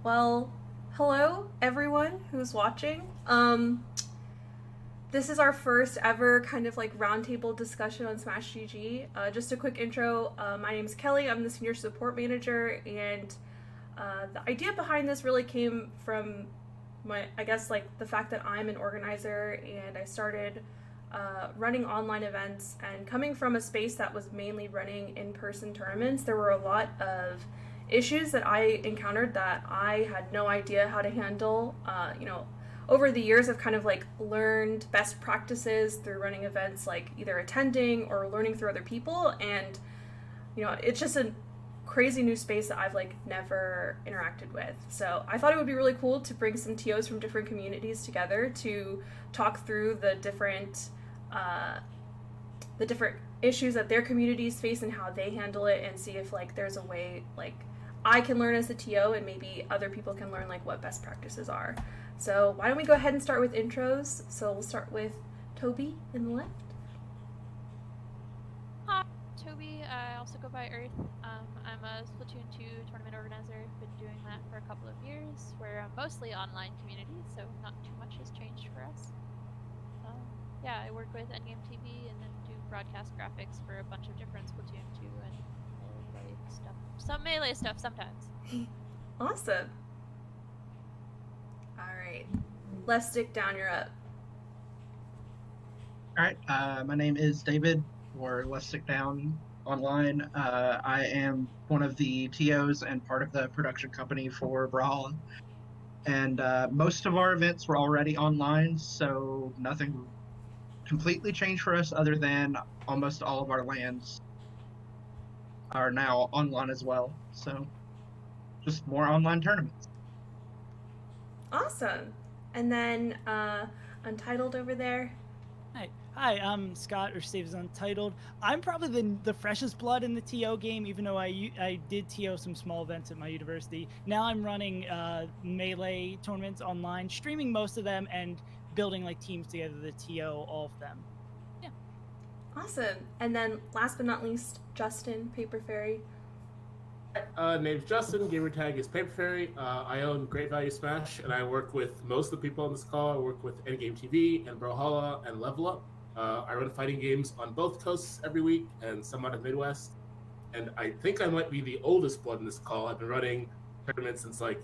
Well, hello everyone who's watching. This is our first ever kind of like roundtable discussion on Smash GG. Just a quick intro. My name is Kelly. I'm the senior support manager, and the idea behind this really came from I guess, like the fact that I'm an organizer and I started running online events, and coming from a space that was mainly running in-person tournaments, there were a lot of issues that I encountered that I had no idea how to handle. Over the years, I've kind of like learned best practices through running events, like either attending or learning through other people, and it's just a crazy new space that I've like never interacted with. So I thought it would be really cool to bring some TOs from different communities together to talk through the different issues that their communities face and how they handle it, and see if like there's a way like I can learn as a TO and maybe other people can learn like what best practices are. So why don't we go ahead and start with intros. So we'll start with Toby in the left. Hi, Toby. I also go by Earth. I'm a Splatoon 2 tournament organizer. Been doing that for a couple of years. We're a mostly online community, so not too much has changed for us. Yeah, I work with Endgame TV and then do broadcast graphics for a bunch of different Splatoon 2 and Melee stuff. Some Melee stuff sometimes. Awesome. Alright. Left stick down, you're up. Alright, my name is David, or Let's Stick Down online. I am one of the TOs and part of the production company for Brawl. And most of our events were already online, so nothing completely changed for us other than almost all of our LANs are now online as well. So just more online tournaments. Awesome. And then Untitled over there. Hi, I'm Scott, or Steve is Untitled. I'm probably the freshest blood in the TO game, even though I did TO some small events at my university. Now I'm running Melee tournaments online, streaming most of them, and building like teams together to TO all of them. Yeah. Awesome. And then last but not least, Justin, Paper Fairy. Name's Justin, gamer tag is Paper Fairy. I own Great Value Smash, and I work with most of the people on this call. I work with Endgame TV and Brawlhalla and Level Up. I run fighting games on both coasts every week and some out of Midwest. And I think I might be the oldest blood in this call. I've been running tournaments since like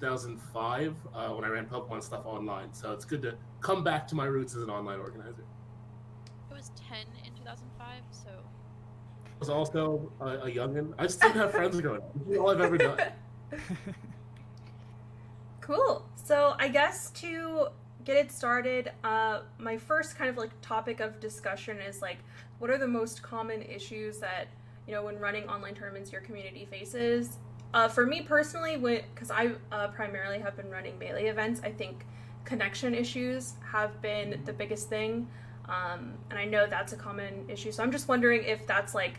2005 when I ran Pokemon stuff online. So it's good to come back to my roots as an online organizer. I was 10 in 2005, so... I was also a youngin'. I just didn't have friends growing up. This is all I've ever done. Cool. So I guess to get it started, my first kind of like topic of discussion is like, what are the most common issues that, when running online tournaments your community faces? For me personally, because I primarily have been running Melee events, I think connection issues have been the biggest thing. And I know that's a common issue. So I'm just wondering if that's like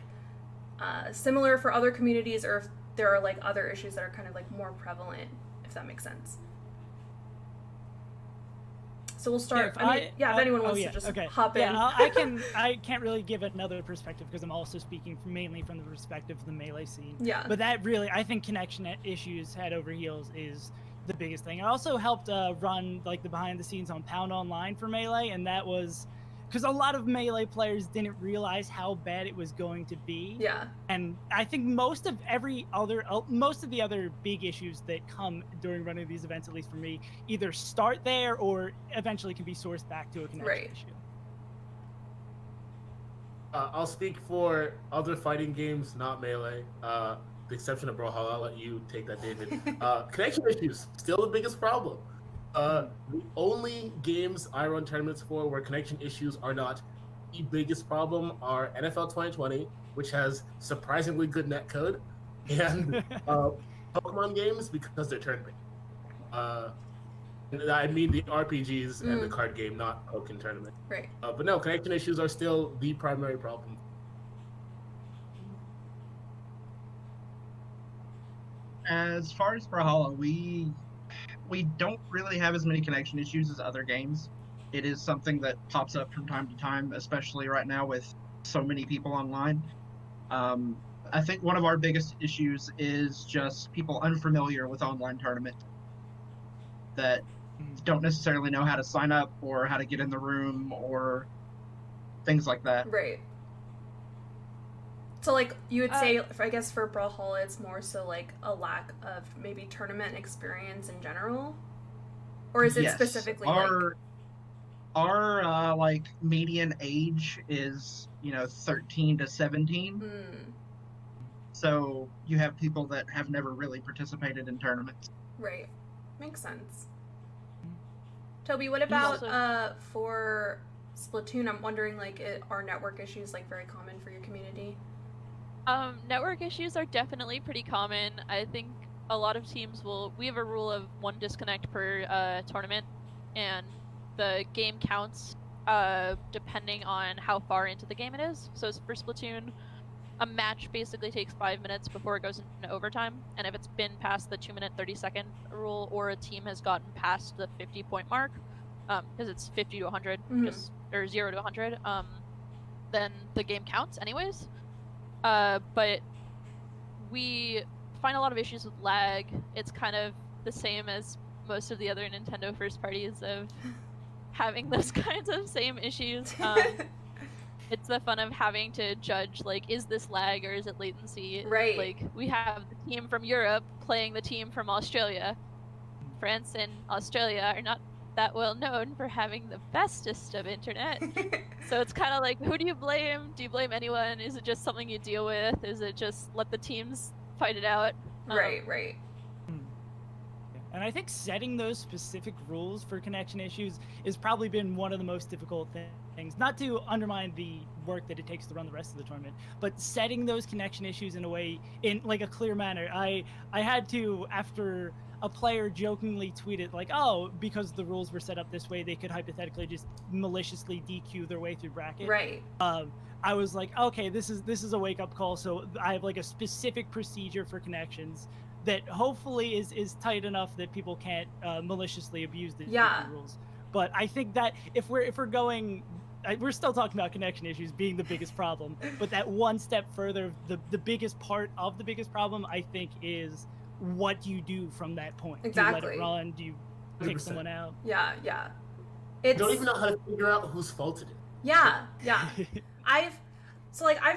similar for other communities, or if there are like other issues that are kind of like more prevalent, if that makes sense. So we'll start. If anyone wants to just hop in. Yeah, I can't really give another perspective because I'm also speaking mainly from the perspective of the Melee scene. Yeah. But that really, I think connection issues head over heels is the biggest thing. I also helped run like the behind the scenes on Pound Online for Melee, and that was because a lot of Melee players didn't realize how bad it was going to be. Yeah. And I think most of the other big issues that come during running these events, at least for me, either start there or eventually can be sourced back to a connection issue. I'll speak for other fighting games, not Melee. The exception of Brawlhalla, I'll let you take that, David. Connection issues, still the biggest problem. The only games I run tournaments for where connection issues are not the biggest problem are NFL 2020, which has surprisingly good netcode, and Pokemon games because they're turn-based. I mean the RPGs and the card game, not Pokken tournament. Right. But no, connection issues are still the primary problem. As far as Brawlhalla, we don't really have as many connection issues as other games. It is something that pops up from time to time, especially right now with so many people online. I think one of our biggest issues is just people unfamiliar with online tournaments that don't necessarily know how to sign up or how to get in the room or things like that. Right. So, like, you would say, I guess for Brawlhalla, it's more so, like, a lack of maybe tournament experience in general? Or is it Yes. specifically, Our like, median age is, 13 to 17. So you have people that have never really participated in tournaments. Right. Makes sense. Toby, what about for Splatoon? I'm wondering, like, are network issues, like, very common for your community? Network issues are definitely pretty common. I think a lot of teams we have a rule of 1 disconnect per tournament, and the game counts depending on how far into the game it is. So for Splatoon, a match basically takes 5 minutes before it goes into overtime, and if it's been past the 2-minute 30-second rule, or a team has gotten past the 50-point mark, because it's 50 to 100, or 0 to 100, then the game counts anyways. But we find a lot of issues with lag. It's kind of the same as most of the other Nintendo first parties of having those kinds of same issues. It's the fun of having to judge, like, is this lag or is it latency? Right. Like, we have the team from Europe playing the team from Australia. France and Australia are not that well known for having the bestest of internet. So it's kind of like, who do you blame? Do you blame anyone? Is it just something you deal with? Is it just let the teams fight it out? Right. And I think setting those specific rules for connection issues has probably been one of the most difficult things. Not to undermine the work that it takes to run the rest of the tournament, but setting those connection issues in a way, in like a clear manner. I had to, after a player jokingly tweeted, like, oh, because the rules were set up this way, they could hypothetically just maliciously DQ their way through bracket. Right. I was like, okay, this is a wake-up call. So I have like a specific procedure for connections that hopefully is tight enough that people can't maliciously abuse the rules. But I think that if we're going, we're still talking about connection issues being the biggest problem, but that one step further, the biggest part of the biggest problem, I think, is what do you do from that point? Exactly. Do you let it run? Do you kick 100%. someone out? Yeah. I don't even know how to figure out whose fault it is. Yeah. I've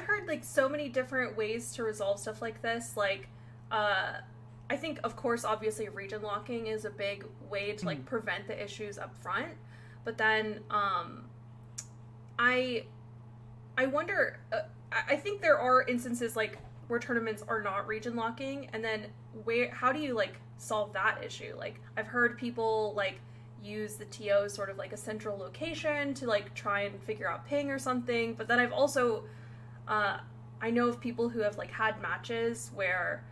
heard, like, so many different ways to resolve stuff like this. Like, I think, of course, obviously region locking is a big way to, like, prevent the issues up front. But then, I wonder, I think there are instances, like, where tournaments are not region locking, and then how do you, like, solve that issue? Like, I've heard people, like, use the TO sort of like a central location to, like, try and figure out ping or something. But then I've also, I know of people who have, like, had matches where,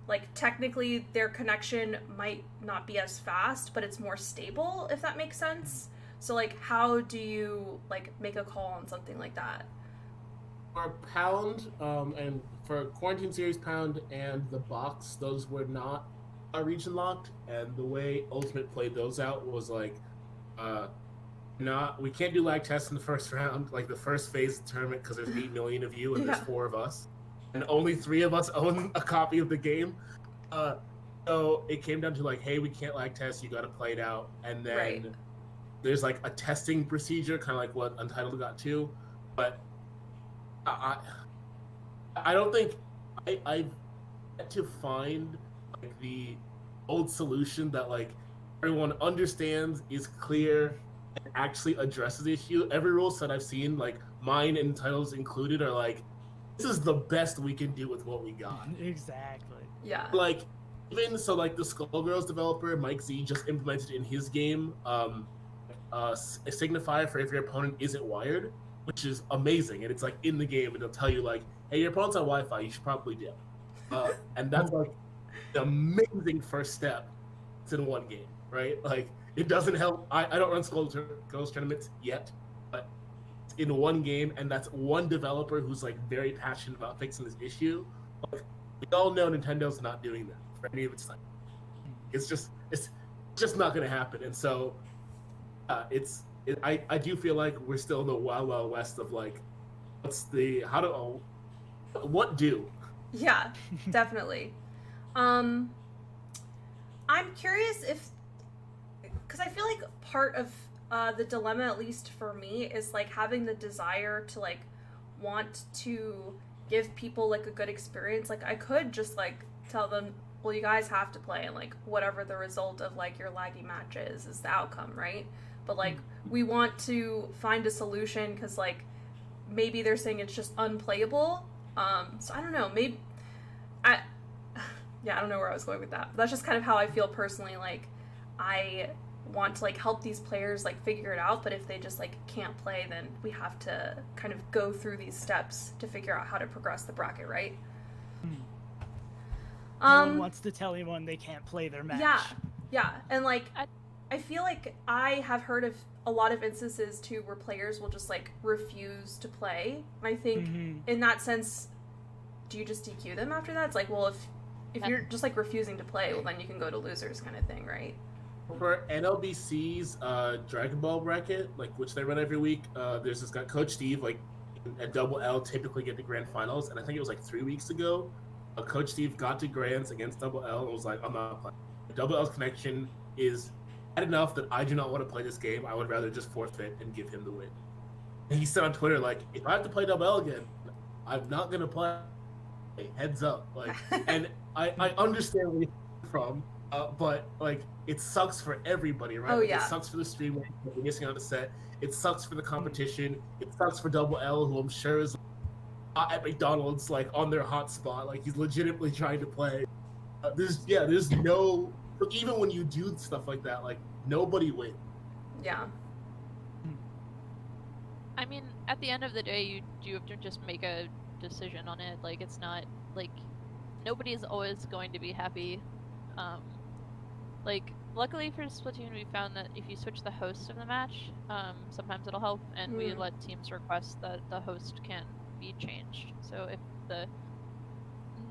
like, technically their connection might not be as fast, but it's more stable, if that makes sense. So, like, how do you, like, make a call on something like that? For Pound, and for Quarantine Series Pound and the box, those were not region locked, and the way Ultimate played those out was like, we can't do lag tests in the first round, like the first phase of the tournament, because there's 8 million of you and there's 4 of us, and only 3 of us own a copy of the game. So it came down to, like, hey, we can't lag test, you got to play it out, and then there's, like, a testing procedure, kind of like what Untitled got to, but I don't think I've yet to find, like, the old solution that, like, everyone understands, is clear, and actually addresses the issue. Every rule set I've seen, like mine and Titles included, are like, this is the best we can do with what we got. Exactly. Yeah. Like, even so, like, the Skullgirls developer, Mike Z, just implemented in his game a signifier for if your opponent isn't wired, which is amazing, and it's, like, in the game, and it'll tell you, like, hey, your opponent's on Wi-Fi, you should probably dip. And that's, like, the amazing first step. It's in one game, right? Like, it doesn't help. I don't run Skullgirls tournaments yet, but it's in one game, and that's one developer who's, like, very passionate about fixing this issue. Like, we all know Nintendo's not doing that for any of its time. It's just not going to happen, and so I do feel like we're still in the wild west of, like, how do what do? Yeah, definitely. I'm curious if, because I feel like part of the dilemma, at least for me, is like having the desire to like want to give people like a good experience. Like I could just like tell them, well, you guys have to play, and like whatever the result of like your laggy match is the outcome, right? But like we want to find a solution because like maybe they're saying it's just unplayable. So I don't know, maybe I don't know where I was going with that, but that's just kind of how I feel personally. Like I want to like help these players like figure it out, but if they just like can't play, then we have to kind of go through these steps to figure out how to progress the bracket, right? No one wants to tell anyone they can't play their match. Yeah, and like I feel like I have heard of a lot of instances too where players will just like refuse to play. And I think in that sense, do you just DQ them after that? It's like, well, if you're just like refusing to play, well then you can go to losers kind of thing, right? For NLBC's Dragon Ball bracket, like which they run every week, there's this guy, Coach Steve, like at Double L typically get to grand finals, and I think it was like 3 weeks ago, Coach Steve got to grands against Double L and was like, I'm not playing. Double L's connection is bad enough that I do not want to play this game. I would rather just forfeit and give him the win. And he said on Twitter, like, if I have to play Double L again, I'm not gonna play. Heads up, like, and I understand where you're from, but like, it sucks for everybody, right? Oh, Like, yeah. It sucks for the streamer missing on the set. It sucks for the competition. It sucks for Double L, who I'm sure is at McDonald's, like on their hotspot, like he's legitimately trying to play. There's no, even when you do stuff like that, like nobody wins. Yeah. I mean, at the end of the day, you do have to just make a decision on it. Like, it's not like nobody's always going to be happy. Like, luckily for Splatoon, we found that if you switch the host of the match, sometimes it'll help, and we let teams request that the host can be changed. So if the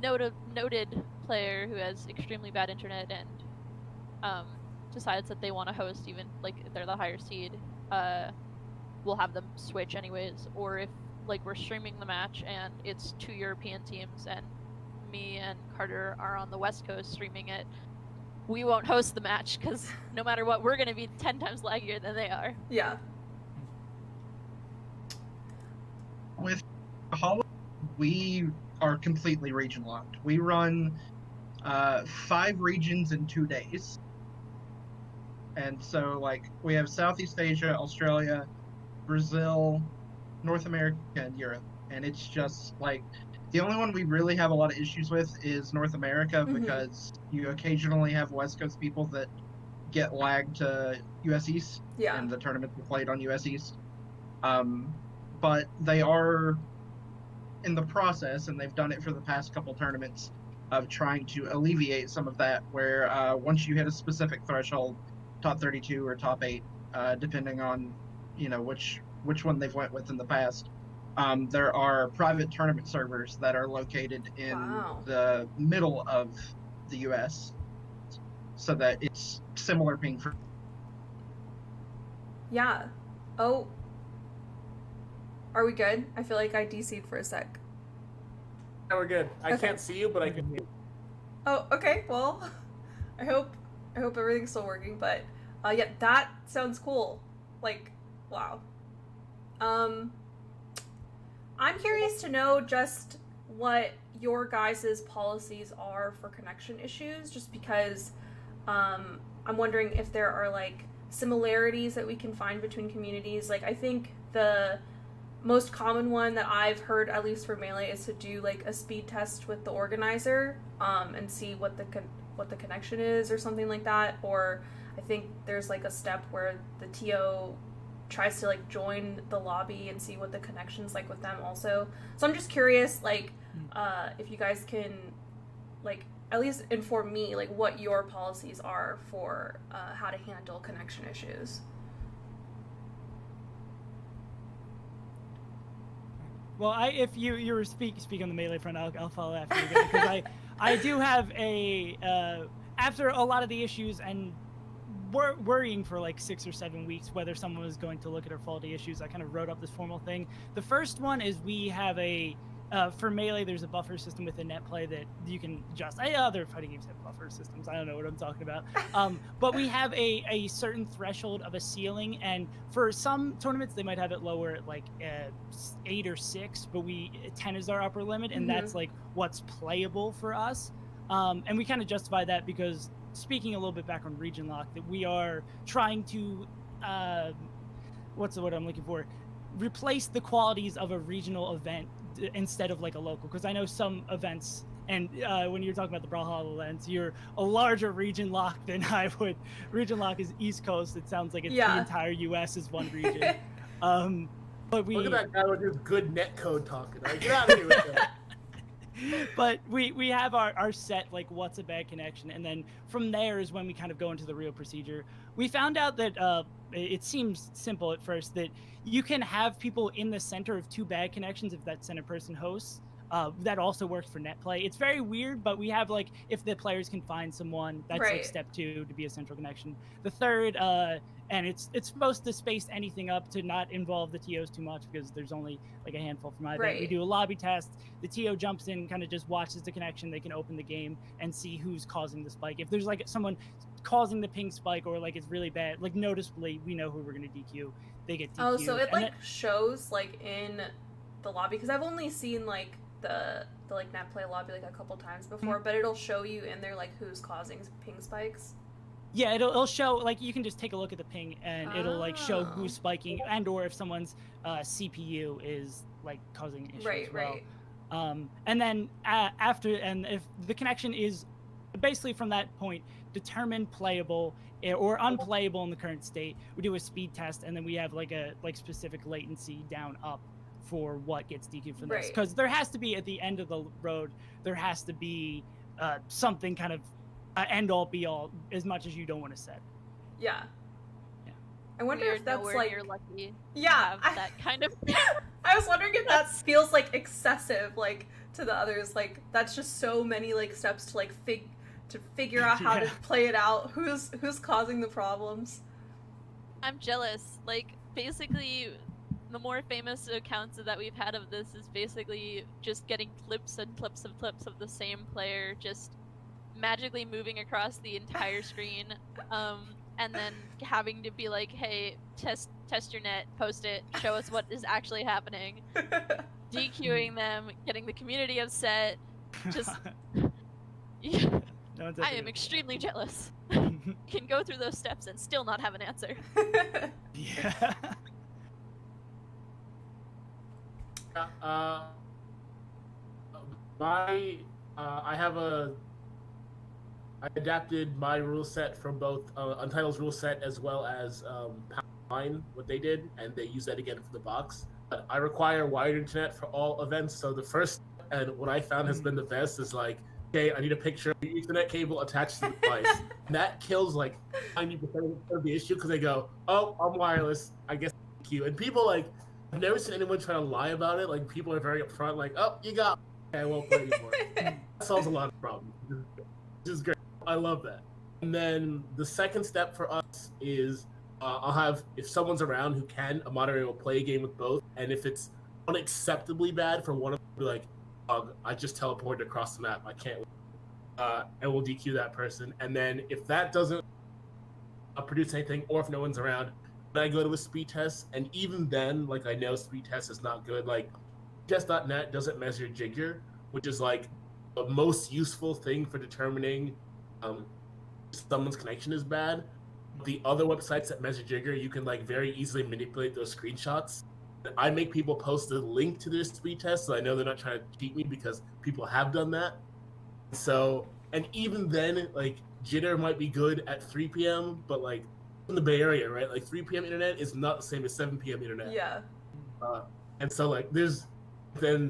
noted player who has extremely bad internet and decides that they want to host, even like if they're the higher seed, we'll have them switch anyways. Or if like we're streaming the match and it's 2 European teams and me and Carter are on the West Coast streaming it, we won't host the match because no matter what, we're going to be 10 times laggier than they are. Yeah. With Hollow, we are completely region locked. We run 5 regions in 2 days. And so, like, we have Southeast Asia, Australia, Brazil, North America, and Europe. And it's just, like, the only one we really have a lot of issues with is North America, because you occasionally have West Coast people that get lagged to US East, and the tournaments are played on US East. But they are in the process, and they've done it for the past couple tournaments, of trying to alleviate some of that, where once you hit a specific threshold, top 32 or top 8, depending on, you know, which one they've went with in the past, there are private tournament servers that are located in the middle of the US, so that it's similar ping for. Yeah. Oh. Are we good? I feel like I DC'd for a sec. Yeah, we're good. I can't see you, but I can hear you. Oh, okay. Well, I hope everything's still working. But yeah, that sounds cool. Like, wow. I'm curious to know just what your guys' policies are for connection issues, just because I'm wondering if there are like similarities that we can find between communities. Like, I think the most common one that I've heard, at least for Melee, is to do like a speed test with the organizer and see what the connection is or something like that. Or I think there's like a step where the TO tries to like join the lobby and see what the connection's like with them also. So I'm just curious, like, if you guys can like at least inform me like what your policies are for how to handle connection issues. Well, if you were speak on the Melee front, I'll follow after you, because I do have a after a lot of the issues and worrying for like 6 or 7 weeks whether someone was going to look at our faulty issues, I kind of wrote up this formal thing. The first one is we have a for Melee, there's a buffer system within NetPlay that you can adjust. Other fighting games have buffer systems. I don't know what I'm talking about. But we have a certain threshold of a ceiling, and for some tournaments, they might have it lower at like 8 or 6, but 10 is our upper limit, and that's like what's playable for us. And we kind of justify that because, speaking a little bit back on region lock, that we are trying to, what's the word I'm looking for? Replace the qualities of a regional event instead of like a local, because I know some events, and when you're talking about the Brawlhalla events, you're a larger region lock than I would. Region lock is East Coast. It sounds like it's the entire U.S. is one region. But look at that guy with his good net code talking. Right? Get out of here with that. But we have our set, like what's a bad connection, and then from there is when we kind of go into the real procedure. We found out that it seems simple at first, that you can have people in the center of 2 bad connections if that center person hosts. That also works for net play. It's very weird, but we have like, if the players can find someone, that's like step 2 to be a central connection. The third, and it's supposed to space anything up to not involve the TOs too much, because there's only like a handful for my event. We do a lobby test. The TO jumps in, kind of just watches the connection. They can open the game and see who's causing the spike. If there's like someone causing the ping spike, or like it's really bad, like noticeably, we know who we're going to DQ. They get DQ'd. Oh, so it like shows like in the lobby, because I've only seen like the like net play lobby like a couple times before, but it'll show you in there like who's causing ping spikes. Yeah, it'll show, like, you can just take a look at the ping and it'll like show who's spiking, and or if someone's CPU is like causing issues as well. And then if the connection is basically from that point determined playable or unplayable in the current state, we do a speed test, and then we have like a specific latency down up for what gets DQ'd from this, because there has to be, at the end of the road, there has to be something kind of end all be all, as much as you don't want to set. Yeah. I wonder if that's like, you're lucky. That kind of. I was wondering if that feels like excessive, like to the others. Like that's just so many like steps to like figure out how to play it out. Who's causing the problems? I'm jealous. Like basically, the more famous accounts that we've had of this is basically just getting clips and clips and clips of the same player just magically moving across the entire screen, and then having to be like, hey, test your net, post it, show us what is actually happening, DQing them, getting the community upset, just I am extremely jealous. Can go through those steps and still not have an answer. I adapted my rule set from both Untitled's rule set as well as Powerline, what they did, and they use that again for the box. But I require wired internet for all events, so the first, and what I found has been the best, is like, okay, I need a picture of the Ethernet cable attached to the device. And that kills like 90% of the issue, because they go, oh, I'm wireless, I guess you. And people like, I've never seen anyone try to lie about it. Like, people are very upfront, like, oh, you got me. Okay, I won't play anymore. That solves a lot of problems, which is great. I love that. And then the second step for us is I'll have, if someone's around who can, a moderator will play a game with both. And if it's unacceptably bad for one of them, be like, I just teleported across the map, I can't win. And we'll DQ that person. And then if that doesn't produce anything, or if no one's around, then I go to a speed test. And even then, like, I know speed test is not good. Like, test.net doesn't measure Jigger, which is like the most useful thing for determining someone's connection is bad. The other websites that measure Jigger, you can like very easily manipulate those screenshots. I make people post a link to their speed test, so I know they're not trying to cheat me, because people have done that. So, and even then, like, jitter might be good at 3 p.m., but like in the Bay Area, right? Like 3 p.m. internet is not the same as 7 p.m. internet. Yeah. And so like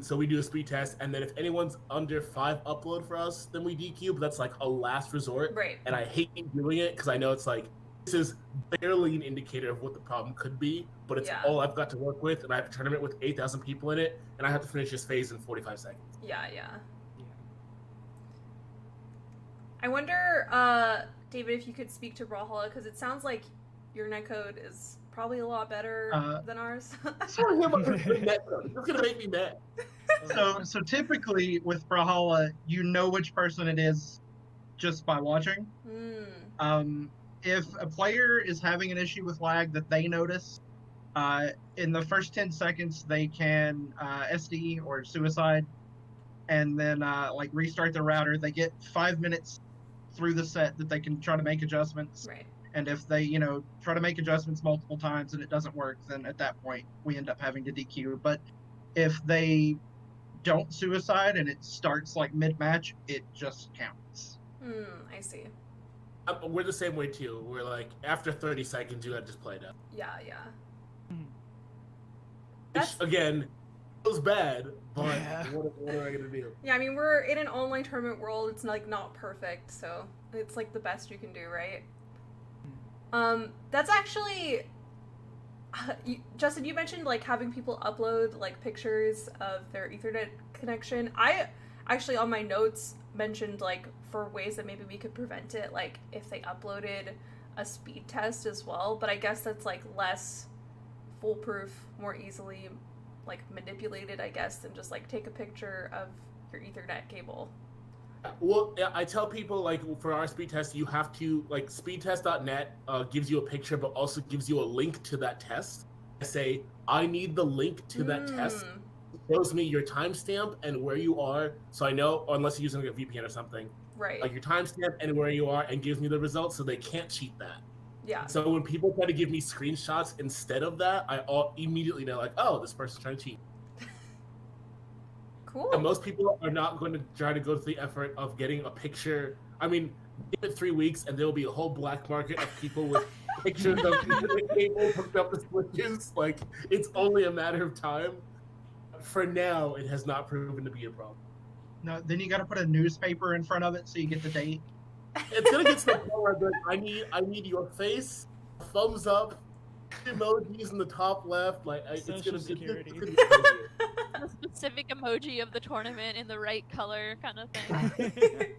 so we do a speed test, and then if anyone's under 5 upload for us, then we DQ, but that's like a last resort. Right. And I hate doing it, because I know it's like, this is barely an indicator of what the problem could be, but it's all I've got to work with, and I have a tournament with 8,000 people in it, and I have to finish this phase in 45 seconds. Yeah. I wonder, David, if you could speak to Brawlhalla, because it sounds like your netcode is probably a lot better than ours. Sorry about the netcode. It's gonna make me mad. So typically with Brawlhalla, you know which person it is just by watching. If a player is having an issue with lag that they notice, in the first 10 seconds they can SD or suicide, and then like restart the router. They get 5 minutes through the set that they can try to make adjustments. Right. And if they, you know, try to make adjustments multiple times and it doesn't work, then at that point we end up having to DQ. But if they don't suicide and it starts like mid-match, it just counts. I see. We're the same way too. We're like, after 30 seconds, you gotta just play it out. Yeah, yeah. Which, again, feels bad, but what am I gonna do? Yeah, I mean, we're in an online tournament world. It's like not perfect, so it's like the best you can do, right? That's actually, Justin, you mentioned like having people upload like pictures of their Ethernet connection. I actually on my notes mentioned like for ways that maybe we could prevent it, like if they uploaded a speed test as well, but I guess that's like less foolproof, more easily like manipulated, I guess, than just like take a picture of your Ethernet cable. Well, I tell people, like, for our speed test, you have to, like, speedtest.net gives you a picture, but also gives you a link to that test. I say, I need the link to that test. It shows me your timestamp and where you are, so I know, unless you're using like a VPN or something. Right. Like, your timestamp and where you are, and gives me the results, so they can't cheat that. Yeah. So when people try to give me screenshots instead of that, I immediately know, like, oh, this person's trying to cheat. Cool. And most people are not going to try to go to the effort of getting a picture. I mean, give it 3 weeks and there will be a whole black market of people with pictures of the cable hooked up to switches. Like, it's only a matter of time. For now, it has not proven to be a problem. No, then you got to put a newspaper in front of it so you get the date. It's gonna get to the point where I need your face, thumbs up, emojis in the top left. Like, it's gonna be a specific emoji of the tournament in the right color, kind of thing.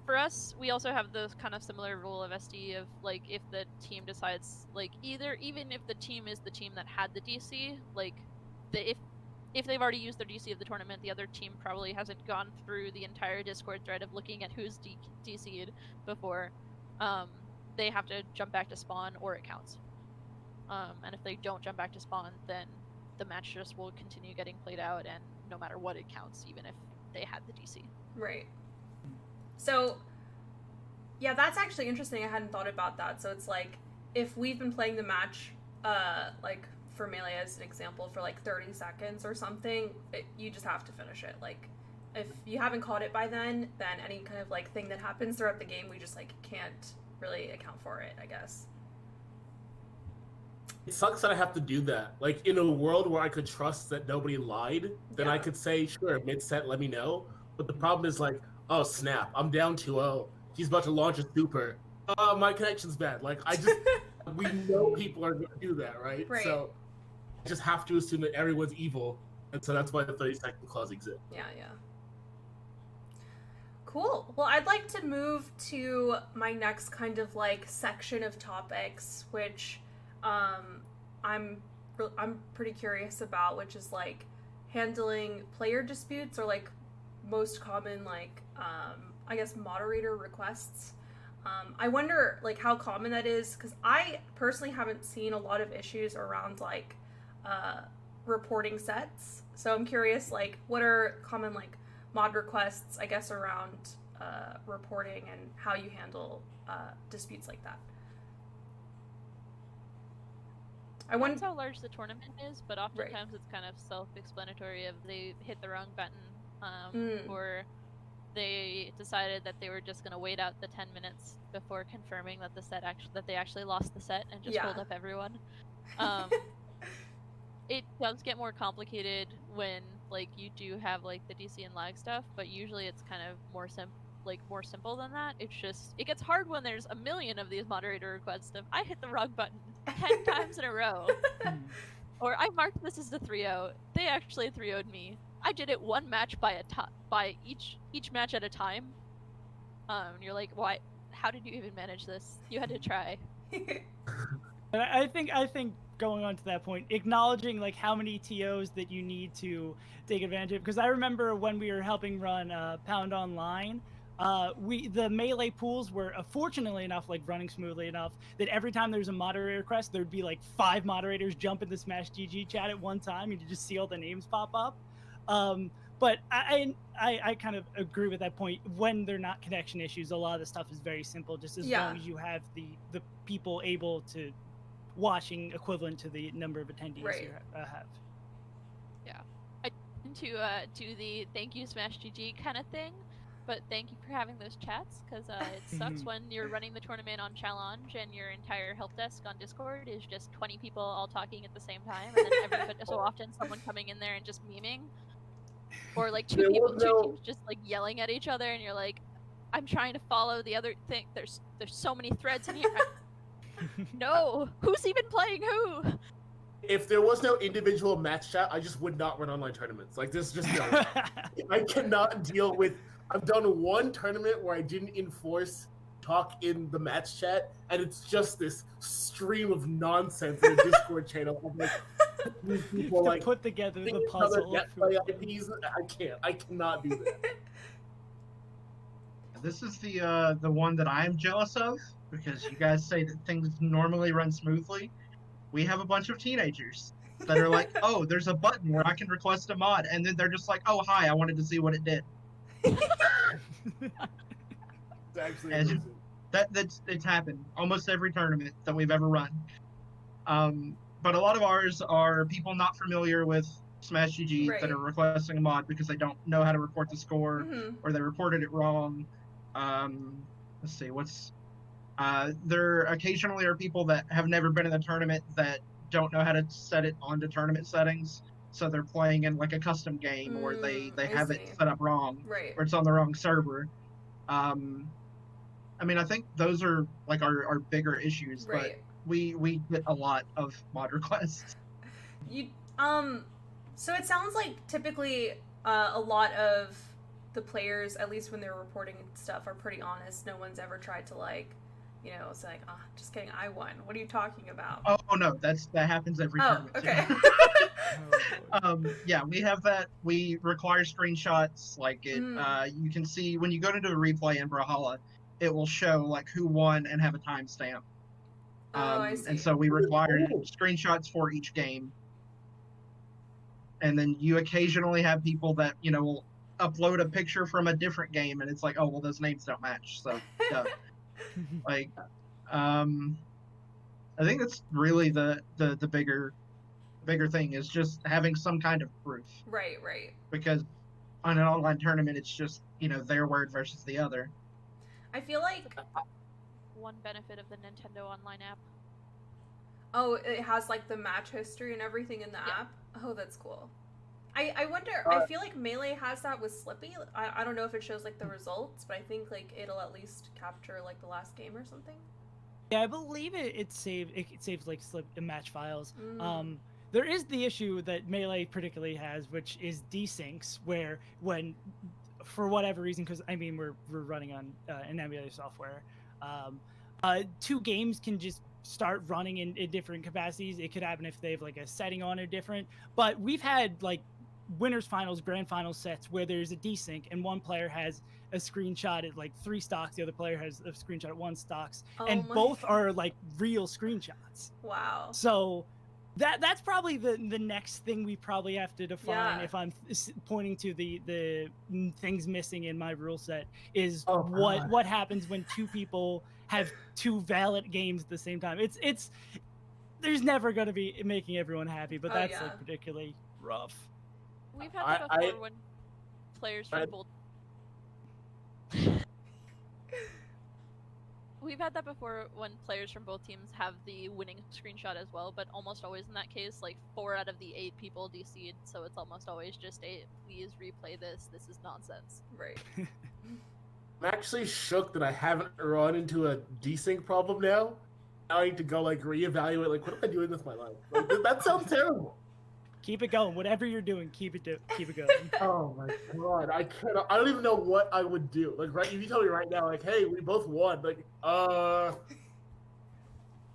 For us, we also have the kind of similar rule of SD of like if the team decides like even if the team is the team that had the DC, like if they've already used their DC of the tournament, the other team probably hasn't gone through the entire Discord thread of looking at who's DC'd before. They have to jump back to spawn or it counts. And if they don't jump back to spawn, then the match just will continue getting played out, and no matter what, it counts, even if they had the DC. Right. So, yeah, that's actually interesting. I hadn't thought about that. So it's like, if we've been playing the match, like, for Melee as an example, for like 30 seconds or something, you just have to finish it. Like, if you haven't caught it by then any kind of, like, thing that happens throughout the game, we just, like, can't really account for it, I guess. It sucks that I have to do that. Like, in a world where I could trust that nobody lied, then I could say, sure, mid-set, let me know. But the problem is, like, oh, snap, I'm down 2-0. He's about to launch a super. My connection's bad. Like, we know people are going to do that, right? So, I just have to assume that everyone's evil. And so that's why the 30-second clause exists. Yeah, yeah. Cool. Well, I'd like to move to my next kind of, like, section of topics, which I'm pretty curious about, which is like handling player disputes, or like most common, like I guess moderator requests. I wonder like how common that is, because I personally haven't seen a lot of issues around like reporting sets. So I'm curious, like, what are common like mod requests, I guess, around reporting, and how you handle disputes like that. That's how large the tournament is, but oftentimes it's kind of self-explanatory. If they hit the wrong button, or they decided that they were just going to wait out the 10 minutes before confirming that that they actually lost the set and just hold up everyone. It does get more complicated when like you do have like the DC and lag stuff, but usually it's kind of more simple than that. It's just, it gets hard when there's a million of these moderator requests of I hit the wrong button 10 times in a row, or I marked this as a 3-0, they actually 3-0'd me. I did it one match by each match at a time. You're like, why? How did you even manage this? You had to try. And I think going on to that point, acknowledging like how many TOs that you need to take advantage of, because I remember when we were helping run Pound Online, the melee pools were fortunately enough like running smoothly enough that every time there was a moderator request, there'd be like 5 moderators jump in the Smash GG chat at one time, and you just see all the names pop up. But I kind of agree with that point. When they're not connection issues, a lot of the stuff is very simple, just as long as you have the people able to watching equivalent to the number of attendees you have. Yeah. I tend to do the thank you Smash GG kind of thing, but thank you for having those chats, because it sucks when you're running the tournament on Challenge and your entire help desk on Discord is just 20 people all talking at the same time, and then every so often someone coming in there and just memeing. Or like two teams just like yelling at each other, and you're like, I'm trying to follow the other thing. There's so many threads in here. No, who's even playing who? If there was no individual match chat, I just would not run online tournaments. Like, this just no. I cannot deal with. I've done one tournament where I didn't enforce talk in the match chat, and it's just this stream of nonsense in the Discord channel. I'm like, these people like put together the puzzle. I cannot do that. This is the one that I am jealous of, because you guys say that things normally run smoothly. We have a bunch of teenagers that are like, oh, there's a button where I can request a mod, and then they're just like, oh, hi, I wanted to see what it did. It's actually amazing. It's happened almost every tournament that we've ever run. But a lot of ours are people not familiar with Smash GG that are requesting a mod because they don't know how to report the score, or they reported it wrong. Let's see, there occasionally are people that have never been in the tournament that don't know how to set it onto tournament settings, so they're playing in like a custom game, or they have it set up wrong, or it's on the wrong server. I mean, I think those are like our bigger issues, but we get a lot of mod requests. So it sounds like typically a lot of the players, at least when they're reporting stuff, are pretty honest. No one's ever tried to it's like, oh, just kidding, I won. What are you talking about? Oh no, that happens every tournament. Okay. Yeah, we have that. We require screenshots. Like it, you can see when you go into a replay in Brawlhalla, it will show like who won and have a timestamp. I see. And so we require screenshots for each game. And then you occasionally have people that will upload a picture from a different game, and it's like, oh well, those names don't match. So yeah. Like, I think that's really the bigger thing is just having some kind of proof. Right. Because on an online tournament, it's just their word versus the other. I feel like one benefit of the Nintendo Online app. Oh, it has like the match history and everything in the app. Oh, that's cool. I wonder, I feel like Melee has that with Slippy. I don't know if it shows like the results, but I think like it'll at least capture like the last game or something. Yeah, I believe it saves like match files. There is the issue that Melee particularly has, which is desyncs, where when for whatever reason, because I mean we're running on an emulator software, 2 games can just start running in different capacities. It could happen if they have like a setting on it different, but we've had like winners finals, grand final sets where there's a desync and one player has a screenshot at like 3 stocks, the other player has a screenshot at 1 stocks, and both are like real screenshots. Wow. So that's probably the next thing we probably have to define. If I'm pointing to the things missing in my rule set is what happens when 2 people have 2 valid games at the same time. It's there's never going to be making everyone happy, but that's like particularly rough. We've had that before when players from both. We've had that before when players from both teams have the winning screenshot as well, but almost always in that case, like 4 out of the 8 people DC'd, so it's almost always just a please replay this. This is nonsense. Right. I'm actually shook that I haven't run into a desync problem now. Now I need to go like reevaluate, like what am I doing with my life? Like, that sounds terrible. Keep it going. Whatever you're doing, keep it going. Oh my god, I cannot. I don't even know what I would do. Like, right? If you tell me right now, like, hey, we both won. Like,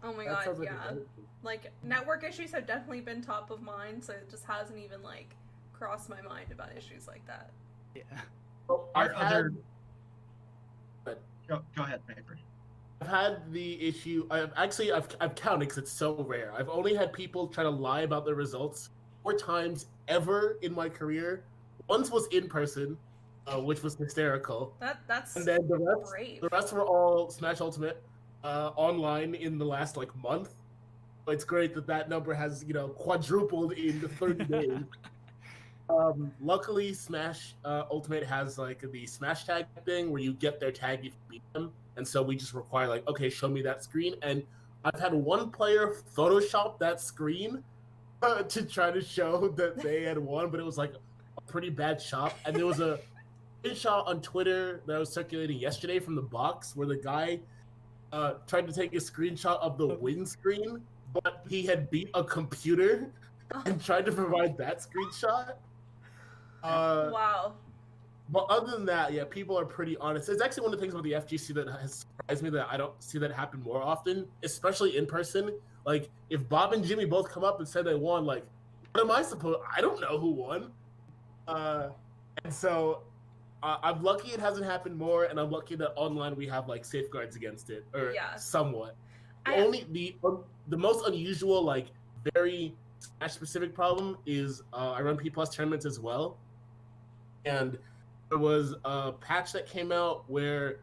Oh my That god, sounds like a yeah. great- Like, network issues have definitely been top of mind, so it just hasn't even, like, crossed my mind about issues like that. Yeah. Oh, Our other. But Go ahead, Paper. I've had the issue. I've counted because it's so rare. I've only had people try to lie about their results 4 times ever in my career. Once was in person, which was hysterical, That's and then brave. the rest were all Smash Ultimate online in the last like month. It's great that number has quadrupled in 30 days. Luckily, Smash Ultimate has like the Smash tag thing where you get their tag if you beat them, and so we just require like, okay, show me that screen. And I've had one player Photoshop that screen to try to show that they had won, but it was like a pretty bad shot. And there was a screenshot on Twitter that was circulating yesterday from the box where the guy tried to take a screenshot of the win screen, but he had beat a computer and tried to provide that screenshot. Wow. But other than that, yeah, people are pretty honest. It's actually one of the things about the FGC that has surprised me that I don't see that happen more often, especially in person. Like, if Bob and Jimmy both come up and say they won, like, what am I supposed? I don't know who won. And so I'm lucky it hasn't happened more, and I'm lucky that online we have like safeguards against it, or somewhat. The most unusual, like very Smash specific problem is I run P+ tournaments as well, and there was a patch that came out where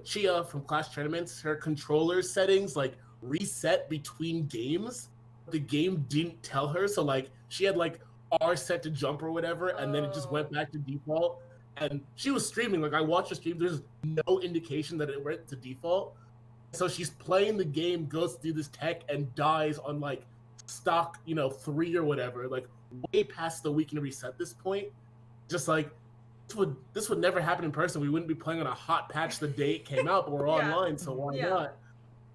Chia from Clash Tournaments, her controller settings like reset between games. The game didn't tell her, so like she had like R set to jump or whatever, and then it just went back to default. And she was streaming, like I watched the stream, there's no indication that it went to default. So she's playing the game, goes through this tech, and dies on like stock, 3 or whatever, like way past the weekend reset this point. Just like this would never happen in person. We wouldn't be playing on a hot patch the day it came out, but we're online, so why not?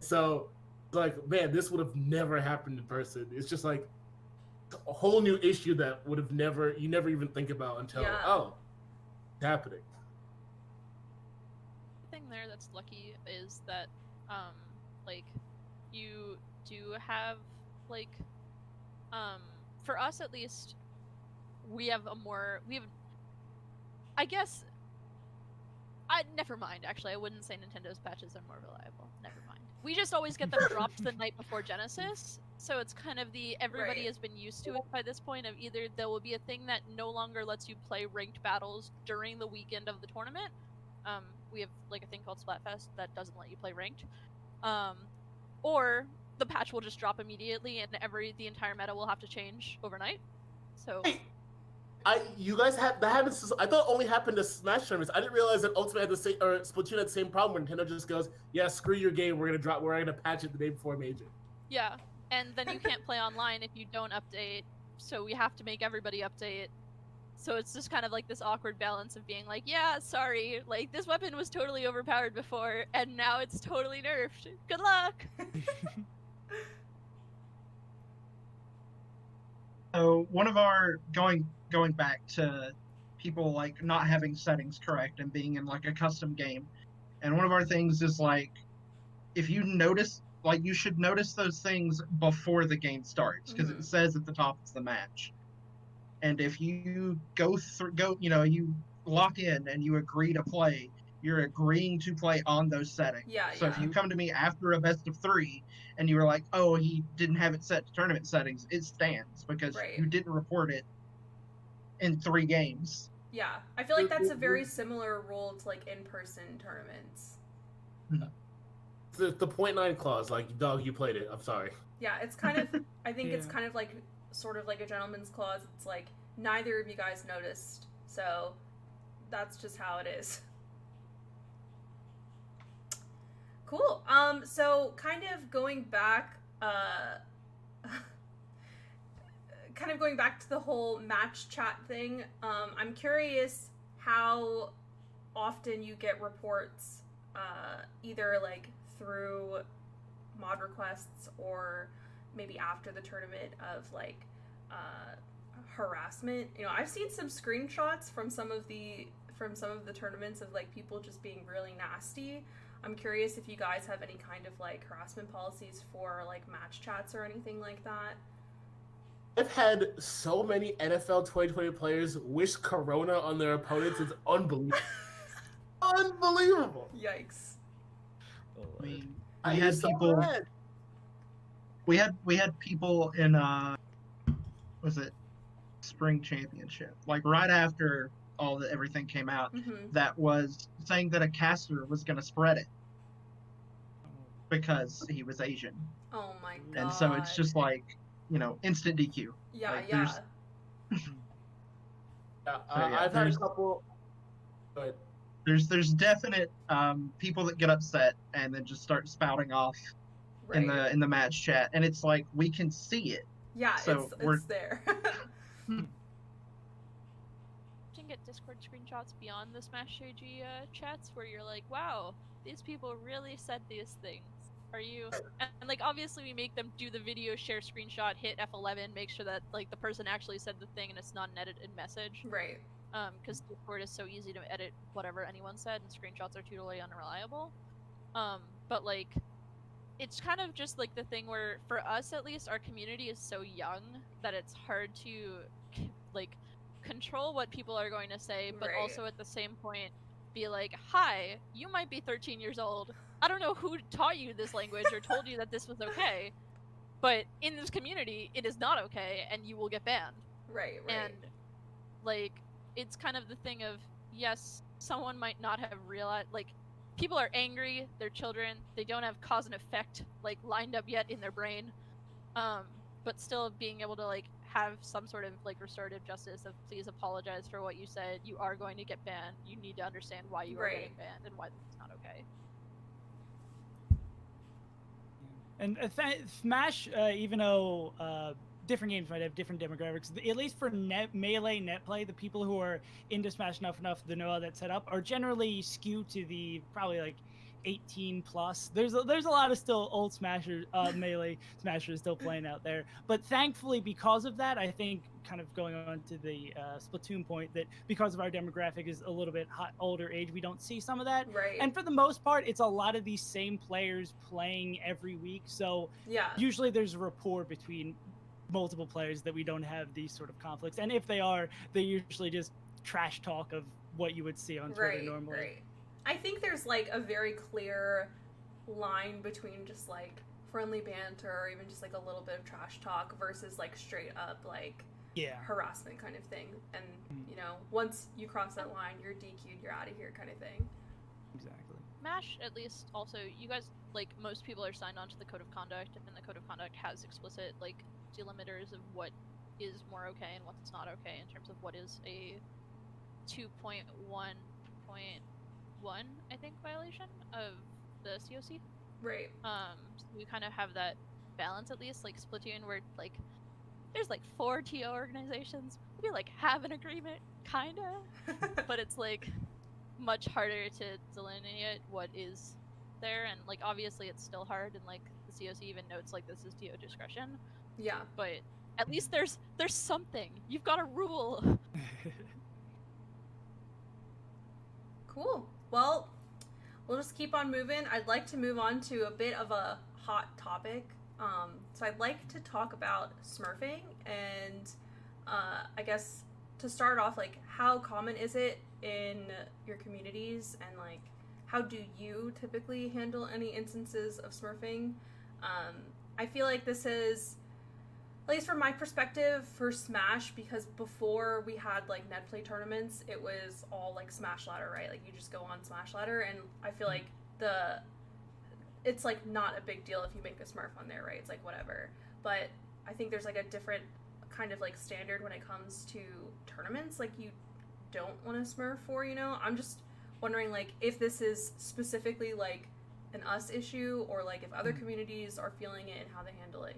So like, man, this would have never happened in person. It's just like a whole new issue that would have never even think about until it's happening. The thing there that's lucky is that like you do have like for us at least we have I guess never mind, actually I wouldn't say Nintendo's patches are more reliable. Never mind. We just always get them dropped the night before Genesis, so it's kind of everybody has been used to it by this point of either there will be a thing that no longer lets you play ranked battles during the weekend of the tournament. We have like a thing called Splatfest that doesn't let you play ranked. Or the patch will just drop immediately and the entire meta will have to change overnight. So you guys had that happens. I thought it only happened to Smash tournaments. I didn't realize that Ultimate had the same, or Splatoon had the same problem where Nintendo just goes, "Yeah, screw your game. We're gonna patch it the day before Major." Yeah, and then you can't play online if you don't update. So we have to make everybody update. So it's just kind of like this awkward balance of being like, "Yeah, sorry, like this weapon was totally overpowered before, and now it's totally nerfed. Good luck." So one of our going back to people like not having settings correct and being in like a custom game, and one of our things is like, if you notice, like you should notice those things before the game starts because it says at the top it's the match. And if you you lock in and you agree to play, you're agreeing to play on those settings. So if you come to me after a best of 3 and you were like, oh, he didn't have it set to tournament settings, it stands because you didn't report it in 3 games. Yeah, I feel like that's a very similar rule to like in-person tournaments. The 0.9 clause, like, dog, you played it. I'm sorry. Yeah, it's kind of, I think it's kind of like, sort of like a gentleman's clause. It's like, neither of you guys noticed, so that's just how it is. Cool. So kind of going back, to the whole match chat thing, I'm curious how often you get reports, either like through mod requests or maybe after the tournament of like harassment. I've seen some screenshots from some of the tournaments of like people just being really nasty. I'm curious if you guys have any kind of like harassment policies for like match chats or anything like that. I've had so many NFL 2020 players wish Corona on their opponents. It's unbelievable. Unbelievable. Yikes. I mean, I we had so people. mad. We had people in was it spring championship, like right after everything came out, that was saying that a caster was going to spread it because he was Asian. Oh my god. And so it's just like, instant DQ. Yeah, like, yeah. I've had a couple, but there's definite people that get upset and then just start spouting off in the match chat, and it's like we can see it. Yeah, so it's there. You can get Discord screenshots beyond the Smash AG chats where you're like, wow, these people really said these things. Are you? And like, obviously we make them do the video, share screenshot, hit F11, make sure that like the person actually said the thing and it's not an edited message. Right. Because Discord is so easy to edit whatever anyone said, and screenshots are totally unreliable. But like, it's kind of just like the thing where, for us at least, our community is so young that it's hard to like control what people are going to say, but also at the same point be like, hi, you might be 13 years old. I don't know who taught you this language or told you that this was okay, but in this community, it is not okay, and you will get banned. Right. And like, it's kind of the thing of, yes, someone might not have realized, like, people are angry, they're children, they don't have cause and effect, like, lined up yet in their brain, but still being able to, like, have some sort of, like, restorative justice of, please apologize for what you said, you are going to get banned, you need to understand why you are getting banned, and why this is not okay. And Smash, even though different games might have different demographics, at least for melee net play, the people who are into Smash enough to know how that's set up are generally skewed to the probably like 18 plus. There's a lot of still old Smashers, melee Smashers still playing out there. But thankfully, because of that, I think, kind of going on to the Splatoon point, that because of our demographic is a little bit older age, we don't see some of that. Right. And for the most part, it's a lot of these same players playing every week. So usually there's a rapport between multiple players that we don't have these sort of conflicts. And if they are, they usually just trash talk of what you would see on Twitter normally. Right. I think there's like a very clear line between just like friendly banter or even just like a little bit of trash talk versus like straight up like harassment kind of thing. And once you cross that line, you're DQ'd, you're out of here kind of thing. Exactly. MASH, at least, also, you guys, like, most people are signed on to the Code of Conduct, and the Code of Conduct has explicit, like, delimiters of what is more okay and what's not okay in terms of what is a 2.1.1, I think, violation of the COC. Right. So we kind of have that balance, at least, like Splatoon, where, like, there's, like, 4 TO organizations. We, like, have an agreement, kinda, but it's, like, much harder to delineate what is there, and, like, obviously it's still hard, and, like, the COC even notes, like, this is TO discretion. Yeah. But at least there's something. You've got a rule. Cool. Well, we'll just keep on moving. I'd like to move on to a bit of a hot topic. So I'd like to talk about Smurfing, and I guess to start off, like, how common is it in your communities, and like how do you typically handle any instances of Smurfing? I feel like this is, at least from my perspective, for Smash, because before we had like netplay tournaments, it was all like Smash Ladder, right? Like you just go on Smash Ladder, and I feel like it's like not a big deal if you make a Smurf on there, right? It's like whatever. But I think there's like a different kind of like standard when it comes to tournaments, like you don't want to Smurf for, I'm just wondering like if this is specifically like an us issue, or like if other communities are feeling it and how they handle it,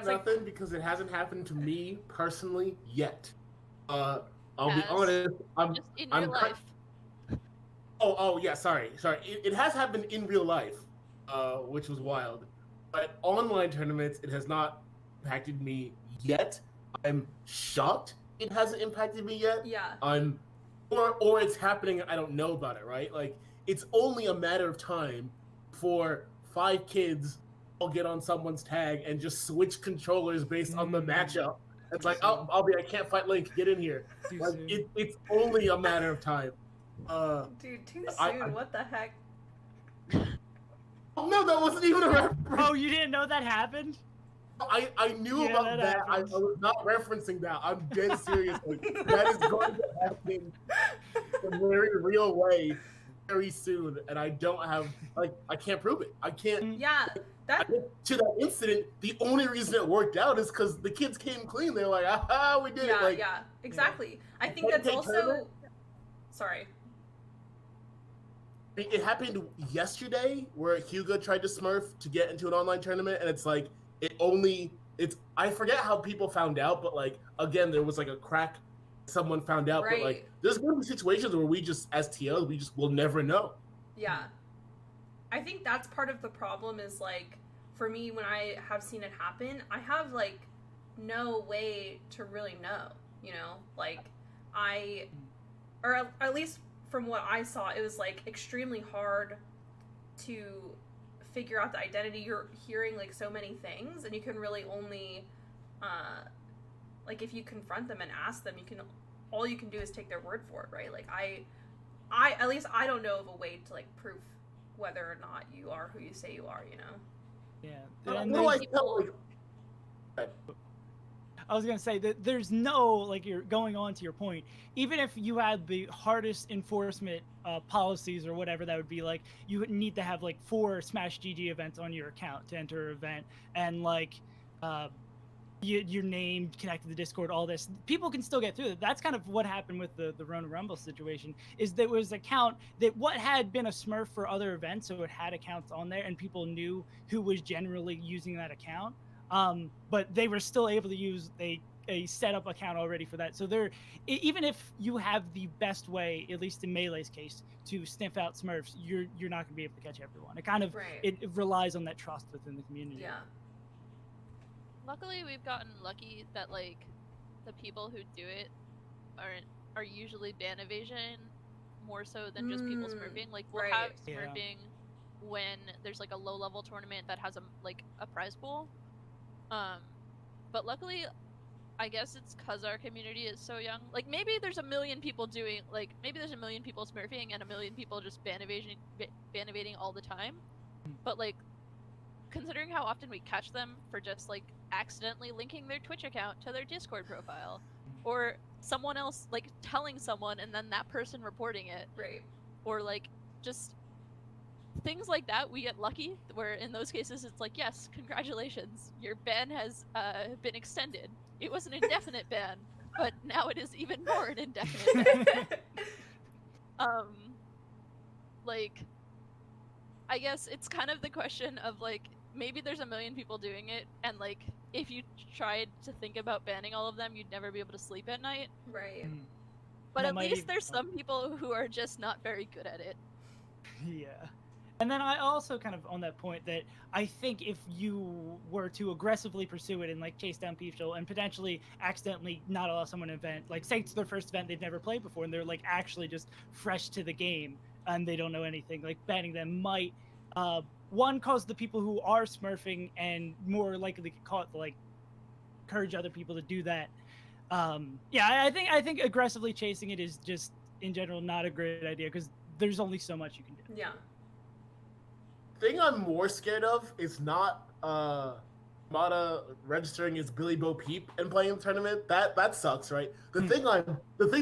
Nothing, because it hasn't happened to me personally yet. I'll be honest. Just in real life. Oh yeah, sorry. It has happened in real life, which was wild. But online tournaments, it has not impacted me yet. I'm shocked it hasn't impacted me yet. Yeah. Or it's happening. I don't know about it, right? Like it's only a matter of time for 5 kids all get on someone's tag and just switch controllers based on the matchup. It's like, I can't fight Link. Get in here. Like it's only a matter of time. Dude, too soon. What the heck? Oh no, that wasn't even a reference. Oh, you didn't know that happened? I knew about that. I was not referencing that. I'm dead serious. Like, that is going to happen in a very real way very soon, and I don't have I can't prove it. I can't. Yeah, to that incident, the only reason it worked out is because the kids came clean. They're like, "Ah, we did it." Like, yeah, exactly. I think that's also. Sorry. It happened yesterday where Hugo tried to Smurf to get into an online tournament, and it's like I forget how people found out, but like again, there was like a crack. Someone found out, right. But like there's going to be situations where we just, as TOs, we just will never know. Yeah, I think that's part of the problem. Is like for me, when I have seen it happen, I have like no way to really know. You know, like or at least from what I saw, it was like extremely hard to figure out the identity. You're hearing like so many things, and you can really only like if you confront them and ask them, all you can do is take their word for it, right? Like I at least I don't know of a way to like prove whether or not you are who you say you are, you know? Yeah. And I was gonna say that there's no, like, you're going on to your point, even if you had the hardest enforcement policies or whatever, that would be like you would need to have like 4 Smash GG events on your account to enter an event, and like your name connected to the Discord, all this, people can still get through it. That's kind of what happened with the Rona Rumble situation, is there was an account that what had been a Smurf for other events, so it had accounts on there and people knew who was generally using that account. But they were still able to use a setup account already for that. So even if you have the best way, at least in Melee's case, to sniff out Smurfs, you're not going to be able to catch everyone. It kind of it relies on that trust within the community. Yeah. Luckily, we've gotten lucky that like the people who do it are usually ban evasion more so than just people smurfing. Like we'll have smurfing when there's like a low level tournament that has a prize pool. But luckily, I guess it's because our community is so young. Like maybe there's a million people doing maybe there's a million people smurfing and a million people just ban evading all the time. But like considering how often we catch them for just like accidentally linking their Twitch account to their Discord profile, or someone else like telling someone and then that person reporting it, or like just things like that, we get lucky where in those cases it's like, yes, congratulations, your ban has been extended. It was an indefinite ban, but now it is even more an indefinite ban. Like I guess it's kind of the question of like maybe there's a million people doing it, and like if you tried to think about banning all of them, you'd never be able to sleep at night. But at least there's some people who are just not very good at it. Yeah. And then I also kind of on that point that I think if you were to aggressively pursue it and like chase down people and potentially accidentally not allow someone to event, like say it's their first event they've never played before and they're like actually just fresh to the game and they don't know anything, like banning them might one, cause the people who are smurfing and more likely get caught to like encourage other people to do that. I think aggressively chasing it is just in general not a great idea because there's only so much you can do. Yeah. Thing I'm more scared of is not Mata registering as Billy Bo Peep and playing the tournament. That sucks, right? The thing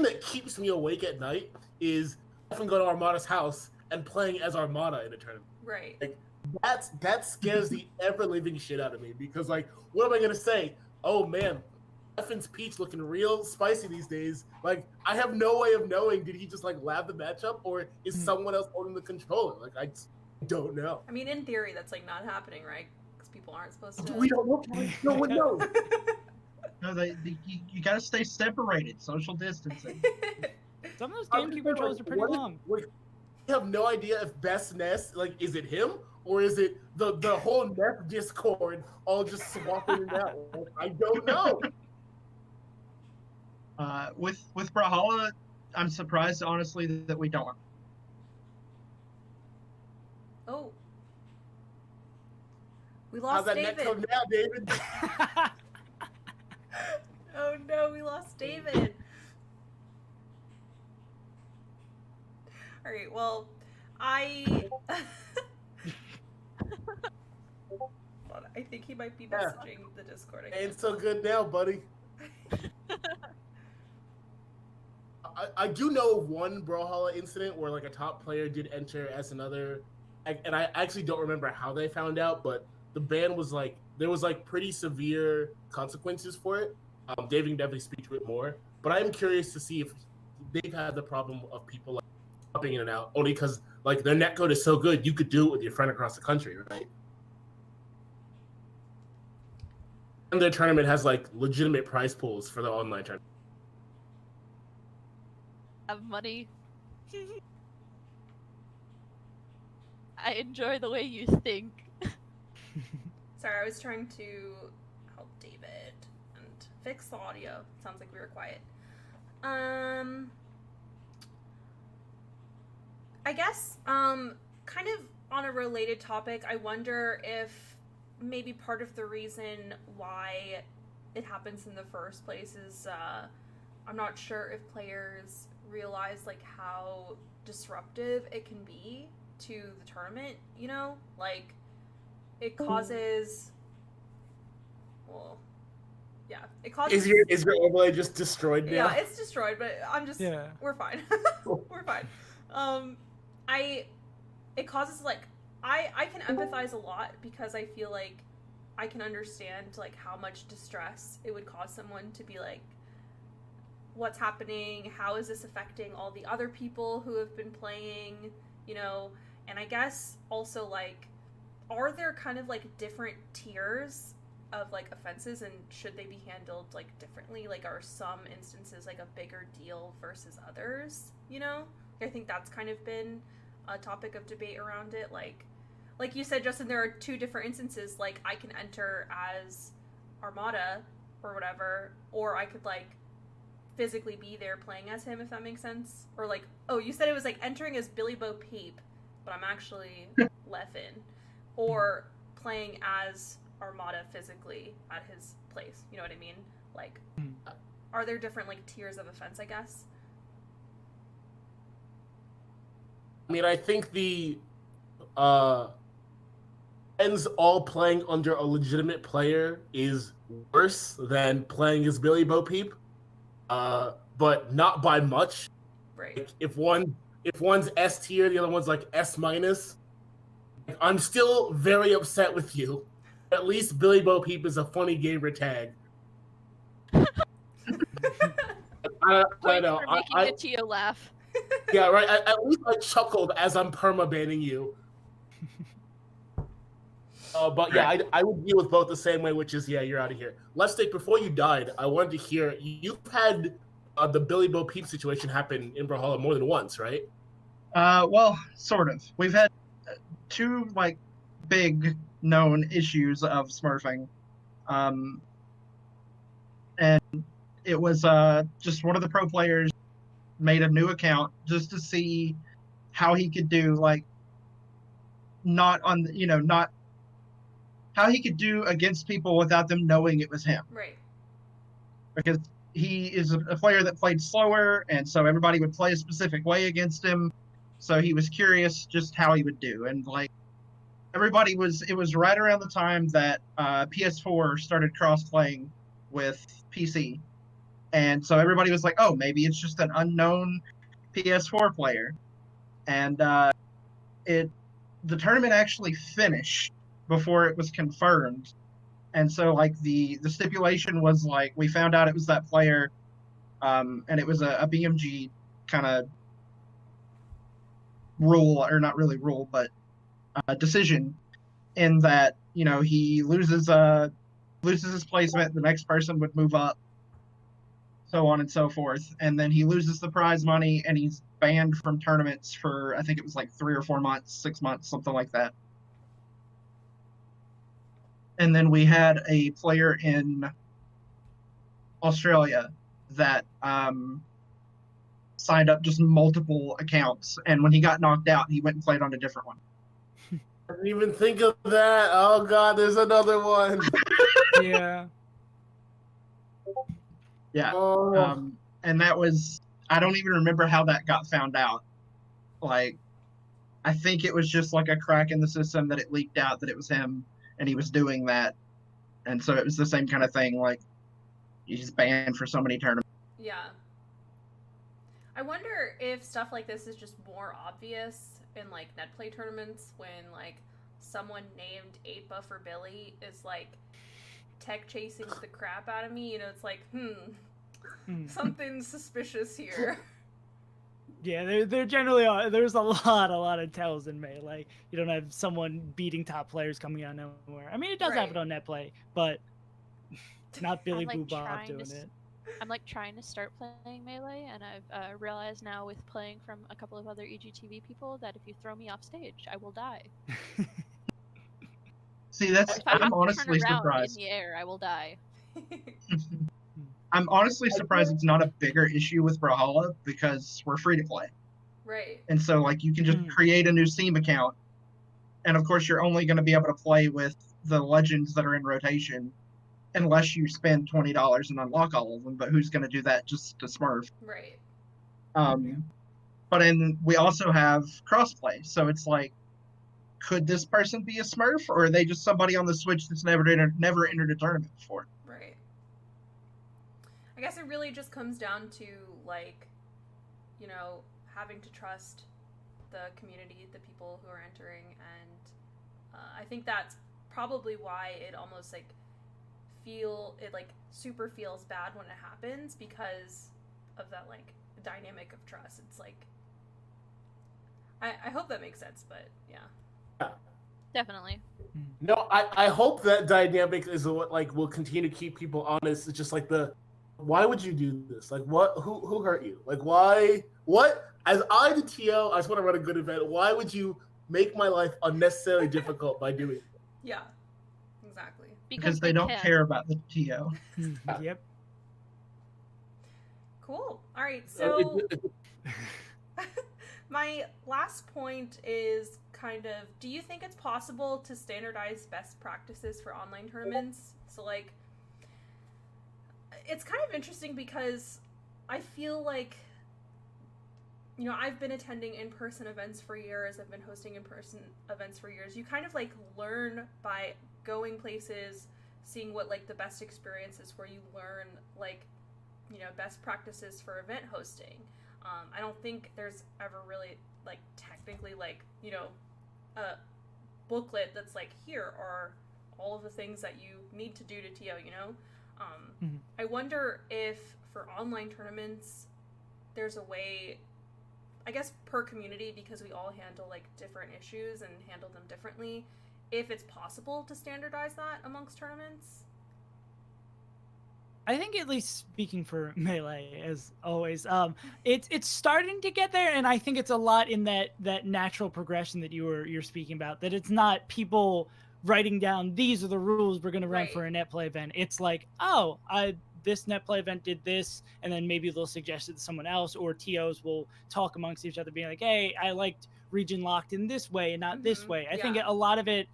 that keeps me awake at night is often going to Armada's house and playing as Armada in a tournament. Right. Like, that scares the ever living shit out of me because like, what am I gonna say? Oh man, Effen's Peach looking real spicy these days. Like, I have no way of knowing, did he just like lab the matchup or is someone else holding the controller? Like, I don't know. I mean, in theory, that's like not happening, right? Because people aren't supposed to. We don't know. No one knows. No, you gotta stay separated, social distancing. Some of those GameCube controllers are pretty long. We have no idea if Best Nest, like, is it him or is it the whole Nest Discord all just swapping it out? Like, I don't know. With Brawlhalla, I'm surprised honestly that we don't. Oh. We How's lost that net David. code now, David? Oh no, we lost David. Alright, well, I think he might be messaging the Discord again. Ain't so good now, buddy. I do know of one Brawlhalla incident where like a top player did enter as another, and I actually don't remember how they found out, but the ban was like there was like pretty severe consequences for it. David can definitely speak to it more, but I'm curious to see if they've had the problem of people like popping in and out only because like their netcode is so good you could do it with your friend across the country, right? And their tournament has like legitimate prize pools for the online tournament. Have money. I enjoy the way you think. Sorry, I was trying to help David and fix the audio. Sounds like we were quiet. I guess, kind of on a related topic, I wonder if maybe part of the reason why it happens in the first place is, I'm not sure if players realize, like, how disruptive it can be to the tournament, you know? Like, it causes... Well, yeah, it causes... Is your overlay just destroyed now? Yeah, it's destroyed, but I'm just... Yeah. We're fine. We're fine. It causes, like... I can empathize a lot because I feel like I can understand, like, how much distress it would cause someone to be like, what's happening? How is this affecting all the other people who have been playing? You know? And I guess also, like, are there kind of, like, different tiers of, like, offenses, and should they be handled, like, differently? Like, are some instances, like, a bigger deal versus others? You know? I think that's kind of been a topic of debate around it. Like you said, Justin, there are two different instances. Like, I can enter as Armada or whatever, or I could, like, physically be there playing as him, if that makes sense. Or, like, oh, you said it was, like, entering as Billy Bo Peep, but I'm actually Leffen. Or playing as Armada physically at his place. You know what I mean? Like, are there different, like, tiers of offense, I guess? I mean, I think the ends all playing under a legitimate player is worse than playing as Billy Bo Peep, but not by much. Right. Like, if one's S tier, the other one's like S minus, I'm still very upset with you. At least Billy Bo Peep is a funny gamer tag. I know. For making a Tio laugh. Yeah, right. At least I chuckled as I'm perma-banning you. But yeah, I would deal with both the same way, which is, yeah, you're out of here. Lefstick, before you died, I wanted to hear, you've had the Billy Bo Peep situation happen in Brawlhalla more than once, right? Well, sort of. We've had two, like, big known issues of smurfing. And it was just one of the pro players made a new account just to see how he could do, like, not how he could do against people without them knowing it was him. Right. Because he is a player that played slower, and so everybody would play a specific way against him. So he was curious just how he would do. And, like, it was right around the time that PS4 started cross-playing with PC. And so everybody was like, oh, maybe it's just an unknown PS4 player. And the tournament actually finished before it was confirmed. And so, like, the stipulation was, like, we found out it was that player, and it was a BMG kind of rule, or not really rule, but decision, in that, you know, he loses his placement, the next person would move up, so on and so forth, and then he loses the prize money, and he's banned from tournaments for, I think it was like 3 or 4 months, 6 months, something like that. And then we had a player in Australia that signed up just multiple accounts, and when he got knocked out, he went and played on a different one. I didn't even think of that. Oh god, there's another one. Yeah. Yeah. Oh. And that was, I don't even remember how that got found out. Like, I think it was just like a crack in the system that it leaked out that it was him and he was doing that. And so it was the same kind of thing, like, he's banned for so many tournaments. Yeah. I wonder if stuff like this is just more obvious in like netplay tournaments when like someone named 8Buffer Billy is like tech chasing the crap out of me. You know, it's like, something's suspicious here. Yeah, there generally are. There's a lot of tells in Melee. You don't have someone beating top players coming out of nowhere. I mean, it does Right. happen on netplay, but not Billy I'm, like, Boo Bob trying to doing it. I'm like trying to start playing Melee, and I've realized now with playing from a couple of other EGTV people that if you throw me off stage, I will die. See, that's, If I have I'm to honestly turn around surprised. in the air, I will die. I'm honestly surprised it's not a bigger issue with Brawlhalla because we're free to play. Right. And so, like, you can just create a new Steam account. And of course, you're only going to be able to play with the legends that are in rotation unless you spend $20 and unlock all of them. But who's going to do that just to Smurf? Right. But then we also have crossplay. So it's like, could this person be a Smurf, or are they just somebody on the Switch that's never entered a tournament before? Right. I guess it really just comes down to, like, you know, having to trust the community, the people who are entering, and I think that's probably why it almost, like, super feels bad when it happens, because of that, like, dynamic of trust. It's like, I hope that makes sense, but yeah. Definitely. No, I hope that dynamic is what like will continue to keep people honest. It's just like why would you do this? Like who hurt you? Like why as I the TO, I just want to run a good event. Why would you make my life unnecessarily difficult by doing it? Yeah. Exactly. Because they don't care about the TO. Yep. Cool. All right. So my last point is kind of, do you think it's possible to standardize best practices for online tournaments? So, like, it's kind of interesting because I feel like, you know, I've been attending in-person events for years. I've been hosting in-person events for years. You kind of, like, learn by going places, seeing what, like, the best experiences where you learn, like, you know, best practices for event hosting. I don't think there's ever really, like, technically, like, you know, a booklet that's like, here are all of the things that you need to do to TO, you know? I wonder if for online tournaments, there's a way, I guess per community, because we all handle, like, different issues and handle them differently, if it's possible to standardize that amongst tournaments. I think, at least speaking for Melee, as always, it's starting to get there, and I think it's a lot in that natural progression that you're speaking about. That it's not people writing down, these are the rules we're going to run for a net play event. It's like, oh, this net play event did this, and then maybe they'll suggest it to someone else, or TOs will talk amongst each other, being like, hey, I liked region locked in this way and not this way. I think a lot of it.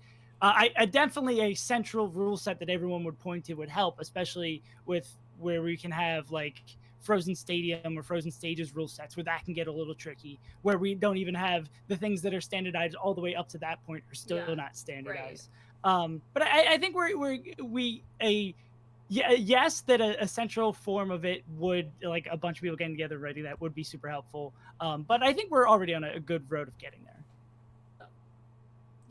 I definitely a central rule set that everyone would point to would help, especially with where we can have like Frozen Stadium or Frozen Stages rule sets where that can get a little tricky, where we don't even have the things that are standardized all the way up to that point are still not standardized. But I think yes, that a central form of it would, like a bunch of people getting together writing that would be super helpful. But I think we're already on a good road of getting there.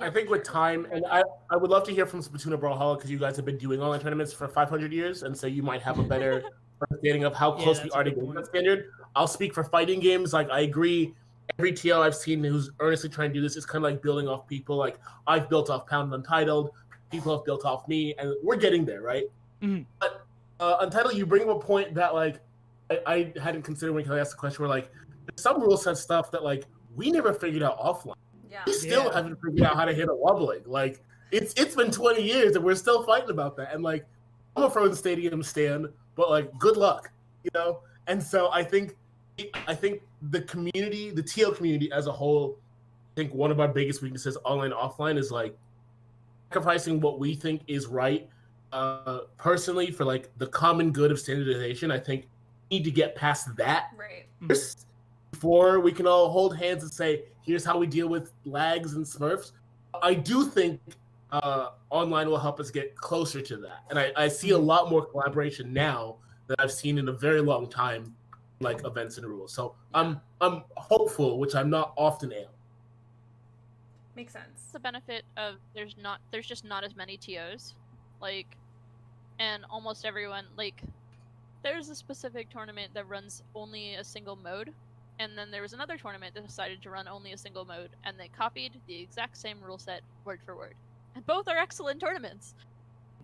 I think with time, and I would love to hear from Splatoon or Brawlhalla because you guys have been doing online tournaments for 500 years, and so you might have a better understanding of how close we are to getting that standard. I'll speak for fighting games. Like, I agree, every TL I've seen who's earnestly trying to do this is kind of like building off people. Like, I've built off Pound Untitled, people have built off me, and we're getting there, right? Mm-hmm. But Untitled, you bring up a point that, like, I hadn't considered when Kelly asked the question, where, like, some rule set stuff that, like, we never figured out offline. Yeah. We still haven't figured out how to hit a wobbling. Like, it's been 20 years and we're still fighting about that. And, like, I'm a Frozen Stadium stan, but, like, good luck. you know. And so I think the community, the TL community as a whole, I think one of our biggest weaknesses, online offline, is like sacrificing what we think is right. Personally, for like the common good of standardization, I think we need to get past that Right. first before we can all hold hands and say, here's how we deal with lags and Smurfs. I do think online will help us get closer to that. And I see a lot more collaboration now than I've seen in a very long time, like events and rules. So I'm hopeful, which I'm not often am. Makes sense. It's the benefit of there's just not as many TOs, like, and almost everyone, like, there's a specific tournament that runs only a single mode, and then there was another tournament that decided to run only a single mode, and they copied the exact same rule set word for word, and both are excellent tournaments.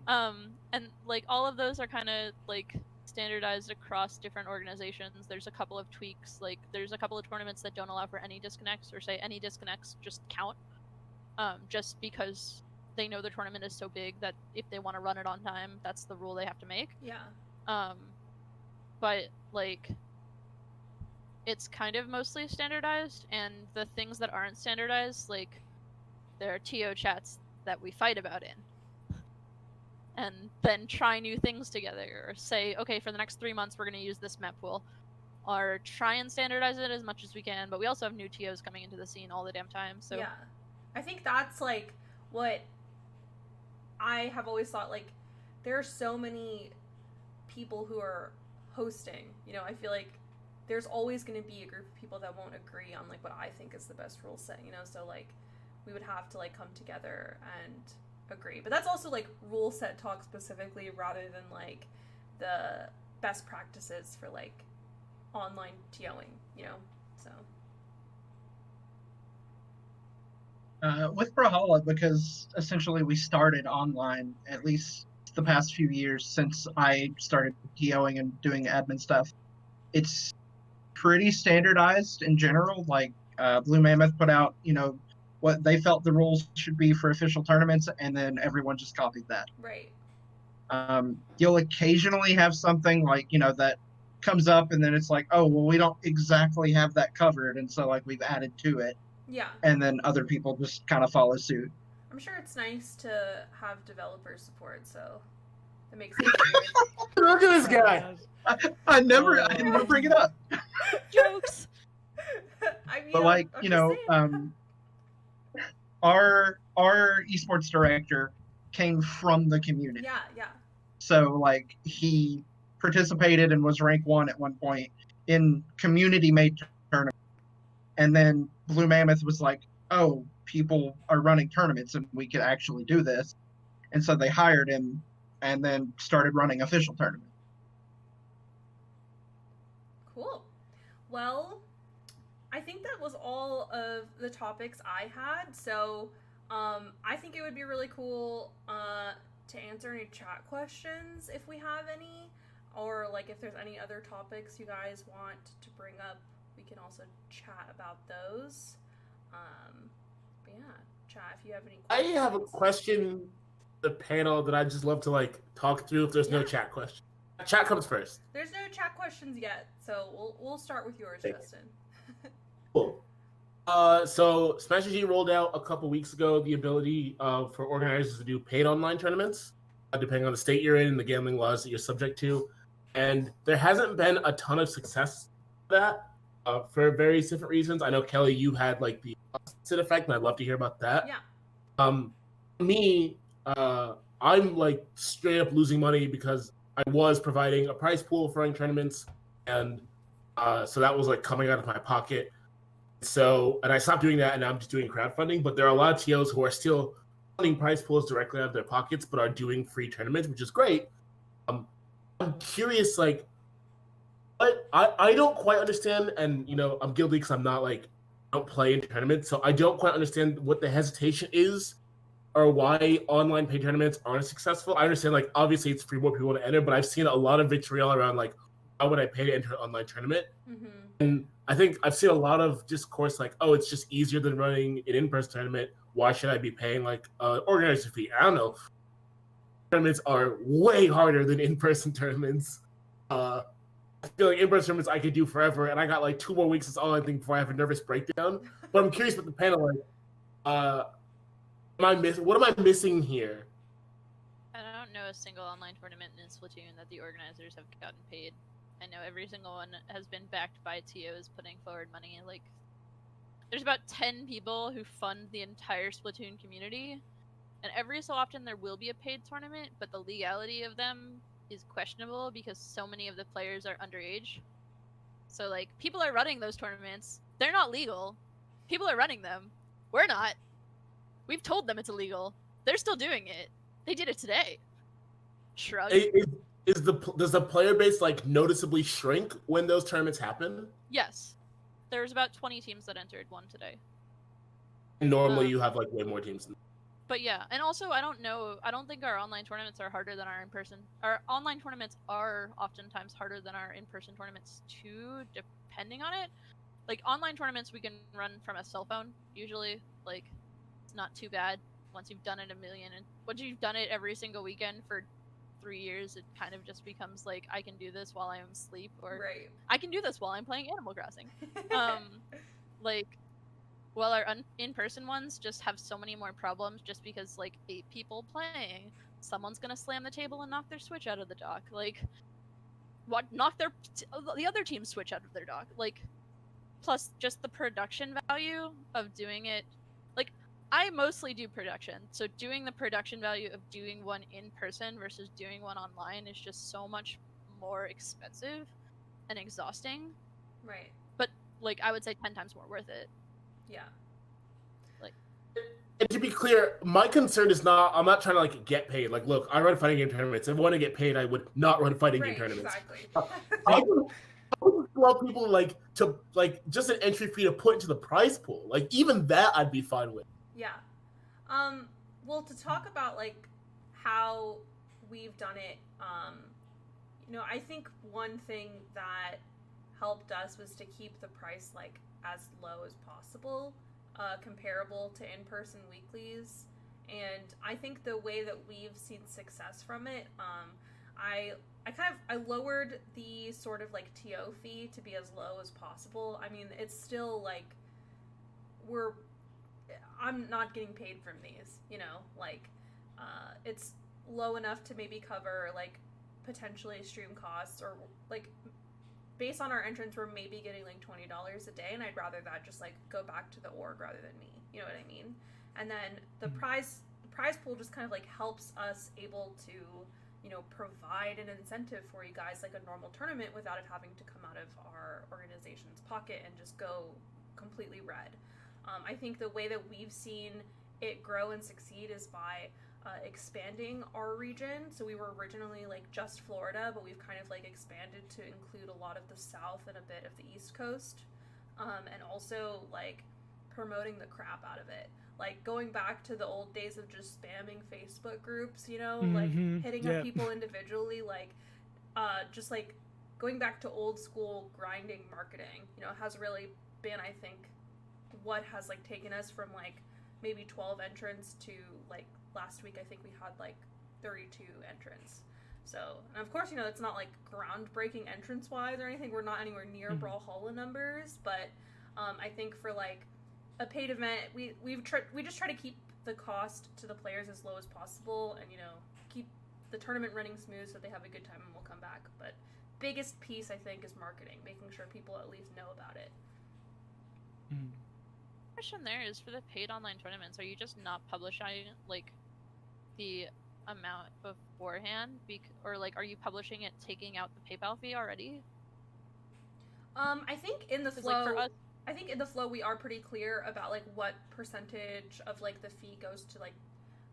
And like all of those are kind of like standardized across different organizations. There's a couple of tweaks, like there's a couple of tournaments that don't allow for any disconnects, or say any disconnects just count, just because they know the tournament is so big that if they want to run it on time, that's the rule they have to make. Yeah. But like it's kind of mostly standardized, and the things that aren't standardized, like there are TO chats that we fight about in, and then try new things together, or say, okay, for the next 3 months we're going to use this map pool, or try and standardize it as much as we can. But we also have new TOs coming into the scene all the damn time, so yeah, I think that's like what I have always thought. Like, there are so many people who are hosting, you know, I feel like there's always going to be a group of people that won't agree on like what I think is the best rule set, you know, so like we would have to like come together and agree. But that's also like rule set talk specifically, rather than like the best practices for like online TOing, you know, so. With Brawlhalla, because essentially we started online, at least the past few years since I started TOing and doing admin stuff, it's pretty standardized in general. Like Blue Mammoth put out, you know, what they felt the rules should be for official tournaments, and then everyone just copied that. Right. You'll occasionally have something like, you know, that comes up and then it's like, oh, well, we don't exactly have that covered, and so like we've added to it. Yeah. And then other people just kind of follow suit. I'm sure it's nice to have developer support, so it makes it Look at this guy. I never bring it up. jokes. I mean, But like, I'm you just know, saying. our esports director came from the community. Yeah. So like he participated and was rank 1 at one point in community made tournament. And then Blue Mammoth was like, oh, people are running tournaments and we could actually do this. And so they hired him and then started running official tournaments. Cool. Well, I think that was all of the topics I had. So I think it would be really cool to answer any chat questions if we have any, or like if there's any other topics you guys want to bring up, we can also chat about those. But yeah, chat if you have any questions. I have a question, the panel, that I'd just love to like talk through if there's no Yeah. chat question. Chat comes first. There's no chat questions yet, so we'll start with yours, Thank you. Justin. Cool. So Smash G rolled out a couple weeks ago the ability for organizers to do paid online tournaments, depending on the state you're in and the gambling laws that you're subject to. And there hasn't been a ton of success with that for various different reasons. I know, Kelly, you had like the opposite effect, and I'd love to hear about that. Yeah. Me, I'm like straight up losing money because I was providing a prize pool for running tournaments, and so that was like coming out of my pocket. So, and I stopped doing that, and now I'm just doing crowdfunding. But there are a lot of TOs who are still funding prize pools directly out of their pockets, but are doing free tournaments, which is great. I'm curious, like, what I don't quite understand, and you know, I'm guilty because I'm not like, I don't play in tournaments, so I don't quite understand what the hesitation is, or why online paid tournaments aren't successful. I understand, like, obviously it's free, more people want to enter, but I've seen a lot of vitriol around like, why would I pay to enter an online tournament? Mm-hmm. And I think I've seen a lot of discourse like, oh, it's just easier than running an in-person tournament. Why should I be paying like an organizer fee? I don't know. Tournaments are way harder than in-person tournaments. I feel like in-person tournaments I could do forever, and I got like 2 more weeks. That's all I think before I have a nervous breakdown. But I'm curious with the panel, like, what am I missing here? I don't know a single online tournament in Splatoon that the organizers have gotten paid. I know every single one has been backed by TOs putting forward money. Like, there's about 10 people who fund the entire Splatoon community, and every so often there will be a paid tournament, but the legality of them is questionable because so many of the players are underage. So, like, people are running those tournaments. They're not legal. People are running them. We're not. We've told them it's illegal. They're still doing it. They did it today. Shrug. Does the player base like noticeably shrink when those tournaments happen? Yes. There was about 20 teams that entered one today. Normally you have like way more teams. But yeah, and also I don't think our online tournaments are harder than our in-person. Our online tournaments are oftentimes harder than our in-person tournaments too, depending on it. Like, online tournaments we can run from a cell phone, usually. Like, it's not too bad once you've done it a million. And once you've done it every single weekend for 3 years, it kind of just becomes like, I can do this while I'm asleep, or Right. I can do this while I'm playing Animal Crossing. Like, well, our in-person ones just have so many more problems just because, like, 8 people playing, someone's gonna slam the table and knock their Switch out of the dock. Like, knock the other team's Switch out of their dock. Like, plus just the production value of doing it. Like, I mostly do production, so doing the production value of doing one in person versus doing one online is just so much more expensive and exhausting. Right. But, like, I would say 10 times more worth it. Yeah. Like, and to be clear, my concern is not, I'm not trying to like get paid. Like, look, I run fighting game tournaments. If I want to get paid, I would not run fighting game tournaments. Exactly. I would allow people like to like just an entry fee to put into the prize pool. Like, even that I'd be fine with. Yeah. Well, to talk about like how we've done it, I think one thing that helped us was to keep the price like as low as possible, comparable to in-person weeklies. And I think the way that we've seen success from it, I lowered the sort of like TO fee to be as low as possible. I mean, it's still like I'm not getting paid from these, it's low enough to maybe cover like potentially stream costs, or like based on our entrance we're maybe getting like $20 a day, and I'd rather that just like go back to the org rather than me, you know what I mean? And then the prize pool just kind of like helps us able to provide an incentive for you guys like a normal tournament without it having to come out of our organization's pocket and just go completely red. I think the way that we've seen it grow and succeed is by expanding our region. So we were originally like just Florida, but we've kind of like expanded to include a lot of the South and a bit of the East Coast, and also like promoting the crap out of it. Like going back to the old days of just spamming Facebook groups, like hitting up people individually, like just like going back to old school grinding marketing, has really been, I think, what has like taken us from like maybe 12 entrants to like last week I think we had like 32 entrants. So, and of course, it's not like groundbreaking entrance wise or anything. We're not anywhere near Brawlhalla numbers, but I think for like a paid event, we just try to keep the cost to the players as low as possible, and keep the tournament running smooth so they have a good time and we'll come back. But biggest piece I think is marketing, making sure people at least know about it. Question there is, for the paid online tournaments, are you just not publishing like the amount beforehand, or like are you publishing it taking out the PayPal fee already? I think in the flow, like for us, I think in the flow we are pretty clear about like what percentage of like the fee goes to like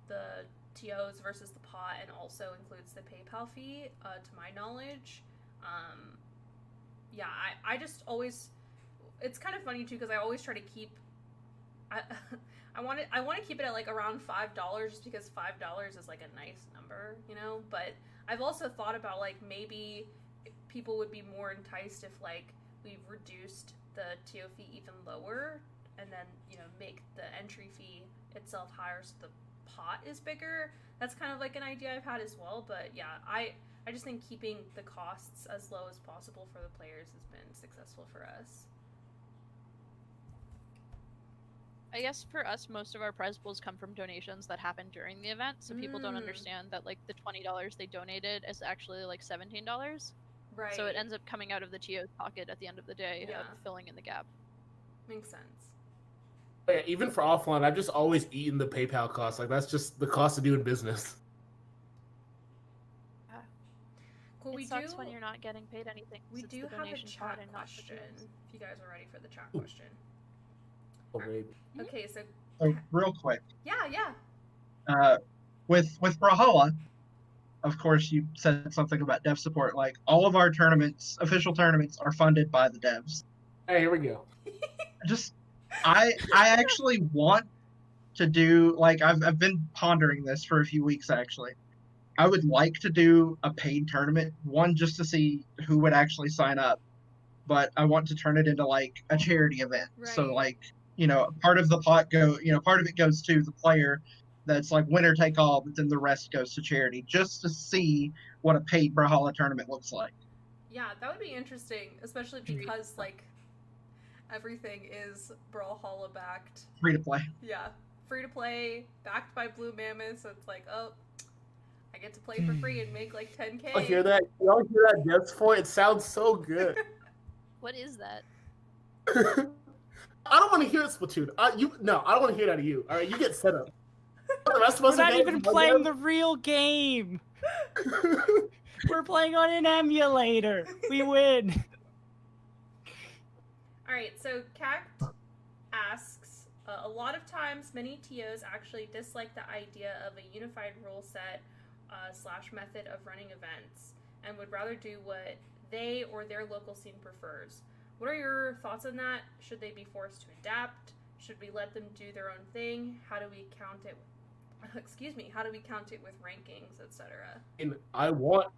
the TOs versus the pot, and also includes the PayPal fee, to my knowledge. I just always, it's kind of funny too because I always try to keep I want to keep it at like around $5 just because $5 is like a nice number, but I've also thought about like maybe people would be more enticed if like we reduced the TO fee even lower, and then make the entry fee itself higher so the pot is bigger. That's kind of like an idea I've had as well. But yeah, I just think keeping the costs as low as possible for the players has been successful for us. I guess for us, most of our prize pools come from donations that happen during the event, so people don't understand that like the $20 they donated is actually like $17. Right. So it ends up coming out of the TO's pocket at the end of the day, Yeah. filling in the gap. Makes sense. Yeah, even for offline, I've just always eaten the PayPal cost. Like that's just the cost of doing business. Cool. It sucks when you're not getting paid anything. We since do the have a donation chat pot and not the question. dues. If you guys are ready for the chat question. Oh, babe. Okay, so So real quick, yeah. with Brawlhalla, of course, you said something about dev support. Like all of our tournaments, official tournaments, are funded by the devs. Hey, here we go. I actually want to do, like, I've been pondering this for a few weeks actually. I would like to do a paid tournament, one just to see who would actually sign up, but I want to turn it into like a charity event. So Right. like, part of the pot part of it goes to the player, that's like winner take all, but then the rest goes to charity, just to see what a paid Brawlhalla tournament looks like. Yeah, that would be interesting, especially because like everything is Brawlhalla backed. Free to play. Yeah, free to play, backed by Blue Mammoth, so it's like, oh, I get to play for free and make like 10K. Y'all hear that? Y'all hear that dance for? It sounds so good. What is that? I don't want to hear it, Splatoon. I don't want to hear that of you. All right, you get set up. The rest of us We're are not getting even playing the real game. We're playing on an emulator. We win. All right, so Cact asks, a lot of times many TOs actually dislike the idea of a unified rule set / method of running events and would rather do what they or their local scene prefers. What are your thoughts on that? Should they be forced to adapt? Should we let them do their own thing? How do we count it? How do we count it with rankings, etc.? And I want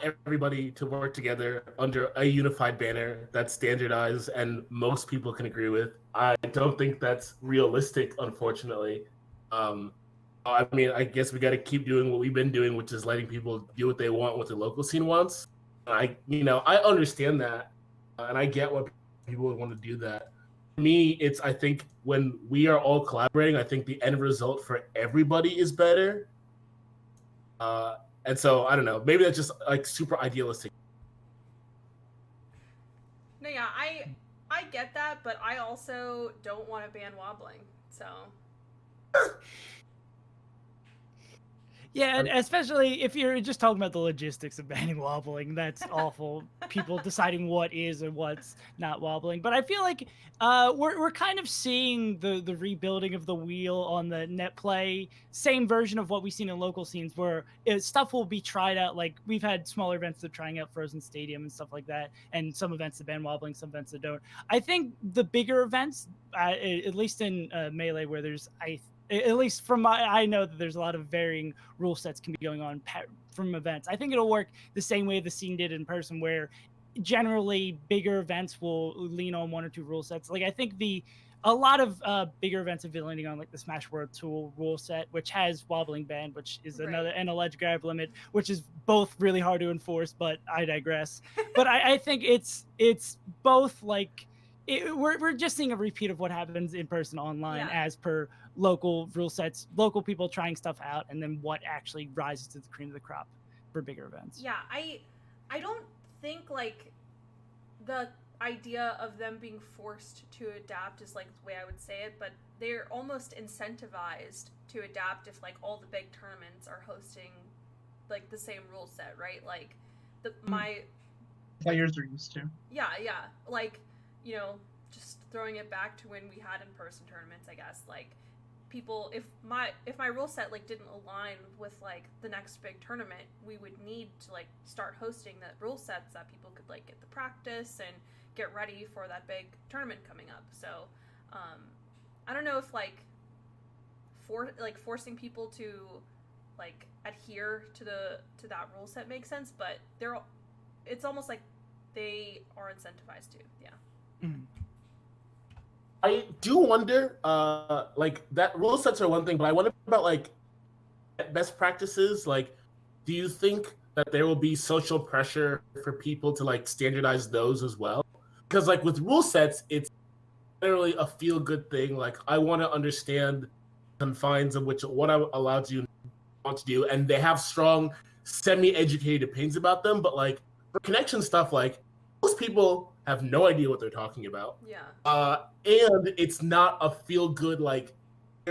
everybody to work together under a unified banner that's standardized and most people can agree with. I don't think that's realistic, unfortunately. I mean, I guess we got to keep doing what we've been doing, which is letting people do what they want, what the local scene wants. I understand that, and I get what people would want to do that. For me, I think when we are all collaborating, I think the end result for everybody is better. And so I don't know, maybe that's just like super idealistic. No, yeah, I get that, but I also don't want to ban wobbling, so. Yeah, and especially if you're just talking about the logistics of banning wobbling, that's awful. People deciding what is and what's not wobbling. But I feel like we're kind of seeing the rebuilding of the wheel on the net play, same version of what we've seen in local scenes, where stuff will be tried out. Like we've had smaller events that are trying out Frozen Stadium and stuff like that, and some events that ban wobbling, some events that don't. I think the bigger events, at least in Melee, where there's at least from I know that there's a lot of varying rule sets can be going on from events. I think it'll work the same way the scene did in person, where generally bigger events will lean on one or two rule sets. Like I think a lot of bigger events have been leaning on like the Smash World Tool rule set, which has wobbling ban, which is another, and a ledge grab limit, which is both really hard to enforce. But I digress. But I think it's both like. We're just seeing a repeat of what happens in person online, as per local rule sets, local people trying stuff out, and then what actually rises to the cream of the crop for bigger events. Yeah, I don't think like the idea of them being forced to adapt is like the way I would say it, but they're almost incentivized to adapt if like all the big tournaments are hosting like the same rule set, right? Like my players are used to. Yeah, like. Just throwing it back to when we had in-person tournaments, I guess, like, people, if my rule set, like, didn't align with, like, the next big tournament, we would need to, like, start hosting the rule sets that people could, like, get the practice and get ready for that big tournament coming up. So, I don't know if, like, forcing people to, like, adhere to that rule set makes sense, but it's almost like they are incentivized to, yeah. I do wonder, like that rule sets are one thing, but I wonder about like best practices. Like, do you think that there will be social pressure for people to like standardize those as well. Because like with rule sets, it's generally a feel good thing. Like I want to understand confines of which what I'm allowed to want to do, and they have strong semi-educated opinions about them. But like for connection stuff, like most people have no idea what they're talking about. Yeah. And it's not a feel good like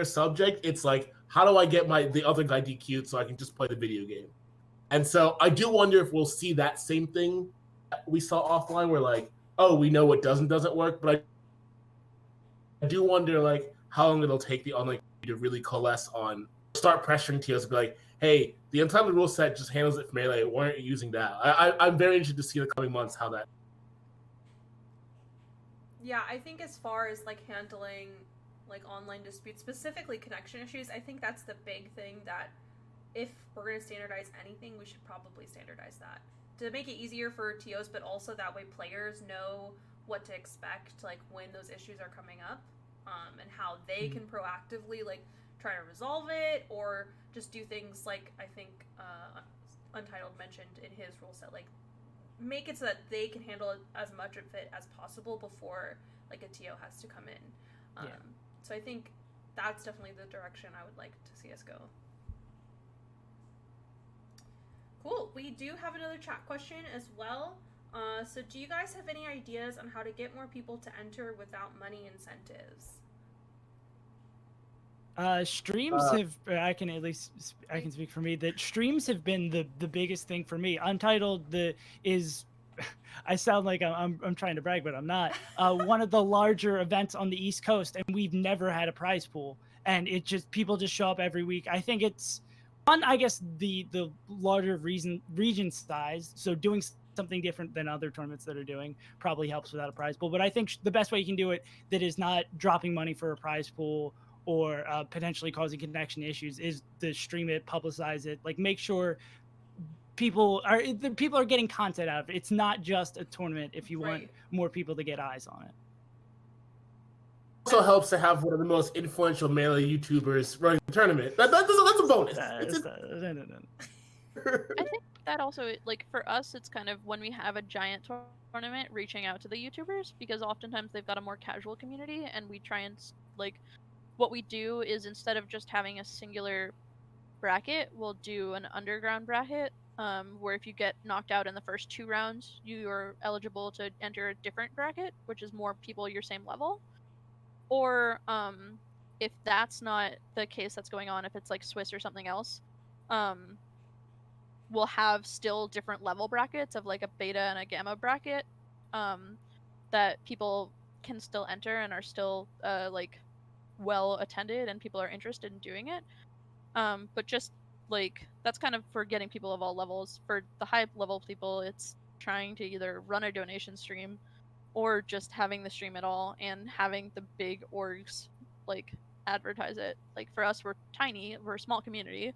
subject. It's like, how do I get the other guy DQ'd so I can just play the video game? And so I do wonder if we'll see that same thing that we saw offline, where like, oh, we know what doesn't work, but I do wonder like how long it'll take the online to really coalesce on, start pressuring TOs to be like, hey, the Untitled rule set just handles it for Melee. Why aren't you using that? I'm very interested to see in the coming months how that. Yeah, I think as far as like handling like online disputes, specifically connection issues, I think that's the big thing that if we're going to standardize anything, we should probably standardize that to make it easier for TOs, but also that way players know what to expect, like when those issues are coming up, and how they can proactively like try to resolve it, or just do things like I think Untitled mentioned in his rule set, like make it so that they can handle as much of it as possible before like a TO has to come in. So I think that's definitely the direction I would like to see us go. Cool. We do have another chat question as well. So do you guys have any ideas on how to get more people to enter without money incentives? Streams have, I can speak for me, that streams have been the biggest thing for me. Untitled I sound like I'm trying to brag, but I'm not. One of the larger events on the East Coast, and we've never had a prize pool, and people just show up every week. I think it's I guess the larger region size, so doing something different than other tournaments that are doing probably helps without a prize pool. But I think the best way you can do it that is not dropping money for a prize pool or potentially causing connection issues is to stream it, publicize it, like make sure people are getting content out of it. It's not just a tournament if you want more people to get eyes on it. Also helps to have one of the most influential Melee YouTubers running the tournament. That's a bonus. I think that also, like for us, it's kind of when we have a giant tournament, reaching out to the YouTubers, because oftentimes they've got a more casual community, and we try and like what we do is instead of just having a singular bracket, we'll do an underground bracket, where if you get knocked out in the first 2 rounds, you are eligible to enter a different bracket, which is more people your same level. Or if that's not the case that's going on, if it's like Swiss or something else, we'll have still different level brackets of like a beta and a gamma bracket that people can still enter and are still like well attended and people are interested in doing it. But just like that's kind of for getting people of all levels. For the high level people, it's trying to either run a donation stream or just having the stream at all and having the big orgs like advertise it. Like for us, we're tiny, we're a small community,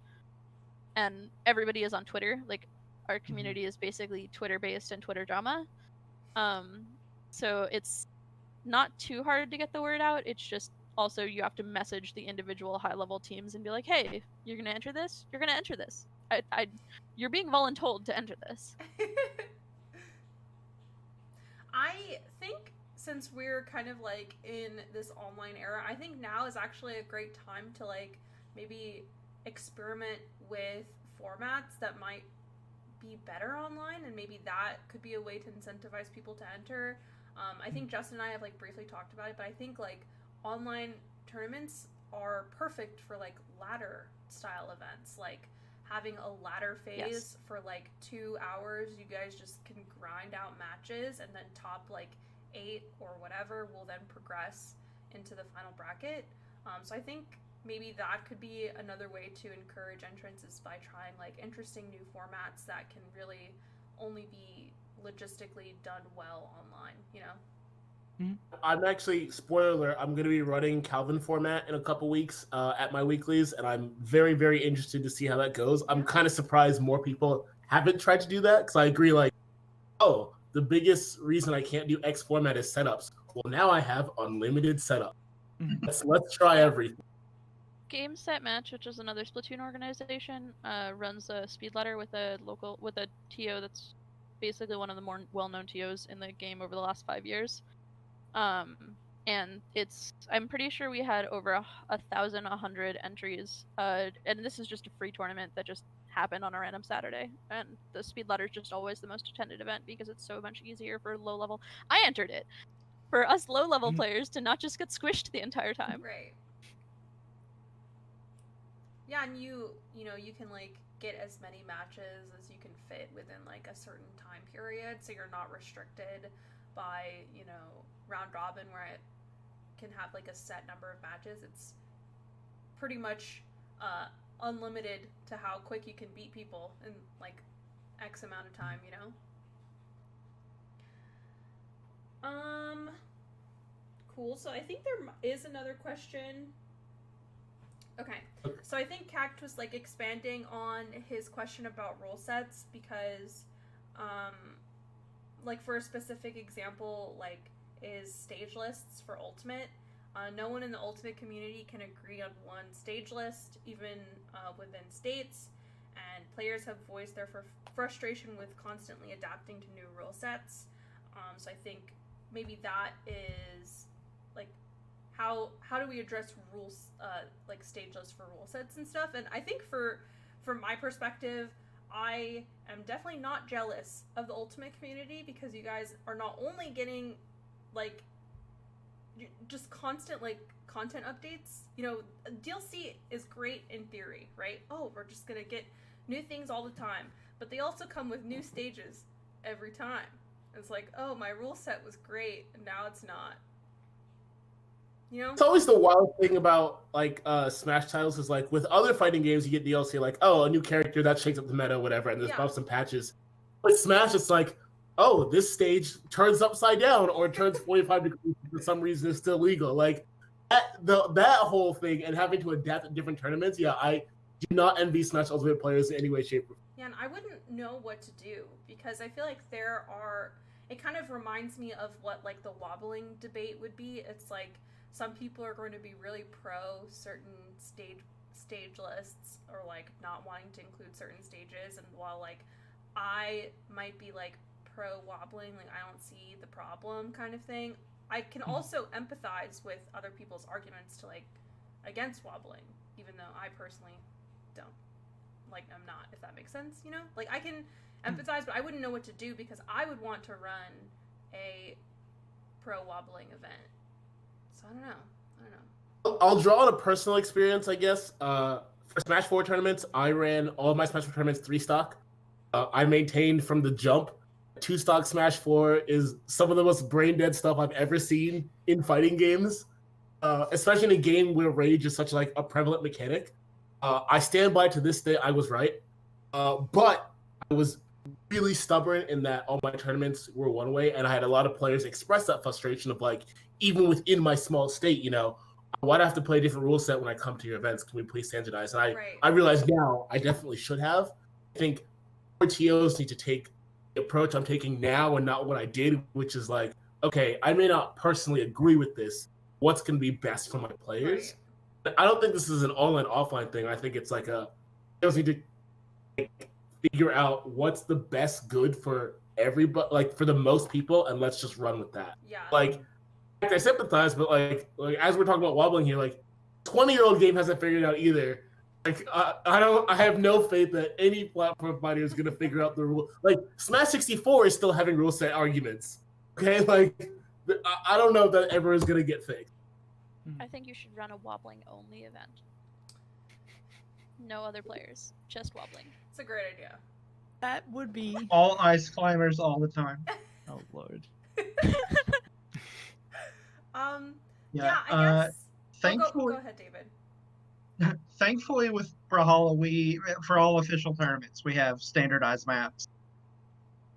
and everybody is on Twitter. Like our community is basically Twitter based and Twitter drama. So it's not too hard to get the word out. It's just also you have to message the individual high level teams and be like, hey, you're gonna enter this? You're gonna enter this. You're being voluntold to enter this. I think since we're kind of like in this online era, I think now is actually a great time to like maybe experiment with formats that might be better online, and maybe that could be a way to incentivize people to enter. I think Justin and I have like briefly talked about it, but I think like online tournaments are perfect for like ladder style events, like having a ladder phase for like 2 hours. You guys just can grind out matches, and then top like 8 or whatever will then progress into the final bracket. So I think maybe that could be another way to encourage entrances by trying like interesting new formats that can really only be logistically done well online, you know? I'm actually, spoiler alert, I'm going to be running Calvin format in a couple weeks at my weeklies, and I'm very, very interested to see how that goes. I'm kind of surprised more people haven't tried to do that, because I agree, like, oh, the biggest reason I can't do X format is setups. Well, now I have unlimited setup. Let's try everything. Game Set Match, which is another Splatoon organization, runs a speed ladder with a TO that's basically one of the more well-known TOs in the game over the last 5 years. And I'm pretty sure we had over 1,100 entries. And this is just a free tournament that just happened on a random Saturday. And the speed ladder is just always the most attended event because it's so much easier for low level. I entered it for us low level players to not just get squished the entire time. Right. Yeah, and you can like get as many matches as you can fit within like a certain time period, so you're not restricted by, round robin where it can have like a set number of matches. It's pretty much unlimited to how quick you can beat people in like X amount of time, Cool. So I think there is another question. Okay. So I think Cact was like expanding on his question about rule sets because like for a specific example, like is stage lists for Ultimate. No one in the Ultimate community can agree on one stage list, even within states, and players have voiced their frustration with constantly adapting to new rule sets. So I think maybe that is like how do we address rules like stage lists for rule sets and stuff. And I think from my perspective, I am definitely not jealous of the Ultimate community because you guys are not only getting like just constant like content updates. DLC is great in theory, right? Oh, we're just gonna get new things all the time, but they also come with new stages every time. It's like, oh, my rule set was great and now it's not. It's always the wild thing about like Smash titles is like with other fighting games you get DLC like, oh, a new character that shakes up the meta, whatever, and there's buffs and patches. With Smash, it's like, oh, this stage turns upside down or turns 45 degrees for some reason it's still legal. Like that whole thing and having to adapt to different tournaments. Yeah, I do not envy Smash Ultimate players in any way, shape, or form. Yeah, and I wouldn't know what to do because I feel like it kind of reminds me of what like the wobbling debate would be. It's like some people are going to be really pro certain stage lists or like not wanting to include certain stages, and while like I might be like pro wobbling, like I don't see the problem kind of thing. I can also empathize with other people's arguments to like against wobbling, even though I personally don't. Like I'm not, if that makes sense, Like I can empathize, but I wouldn't know what to do because I would want to run a pro wobbling event. So I don't know. I'll draw on a personal experience, I guess. For Smash 4 tournaments, I ran all of my Smash 4 tournaments 3-stock. I maintained from the jump. 2-stock Smash 4 is some of the most brain-dead stuff I've ever seen in fighting games, especially in a game where rage is such like a prevalent mechanic. I stand by to this day, I was right. But I was really stubborn in that all my tournaments were one way, and I had a lot of players express that frustration of like, even within my small state, why do I have to play a different rule set when I come to your events? Can we please standardize? And I realize now I definitely should have. I think more TOs need to take the approach I'm taking now and not what I did, which is like, okay, I may not personally agree with this. What's going to be best for my players? Right. I don't think this is an online offline thing. I think it's like TOs need to figure out what's the best good for everybody, like for the most people, and let's just run with that. Yeah. Like I sympathize, but like as we're talking about wobbling here, like 20-year-old game hasn't figured it out either. Like I have no faith that any platform provider is gonna figure out the rule. Like Smash 64 is still having rule set arguments. Okay, like I don't know if that ever is gonna get fixed. I think you should run a wobbling only event. No other players, just wobbling. It's a great idea. That would be all ice climbers all the time. Oh Lord. Yeah, I guess. Thankfully, go ahead, David. Thankfully, with Brawlhalla, for all official tournaments, we have standardized maps,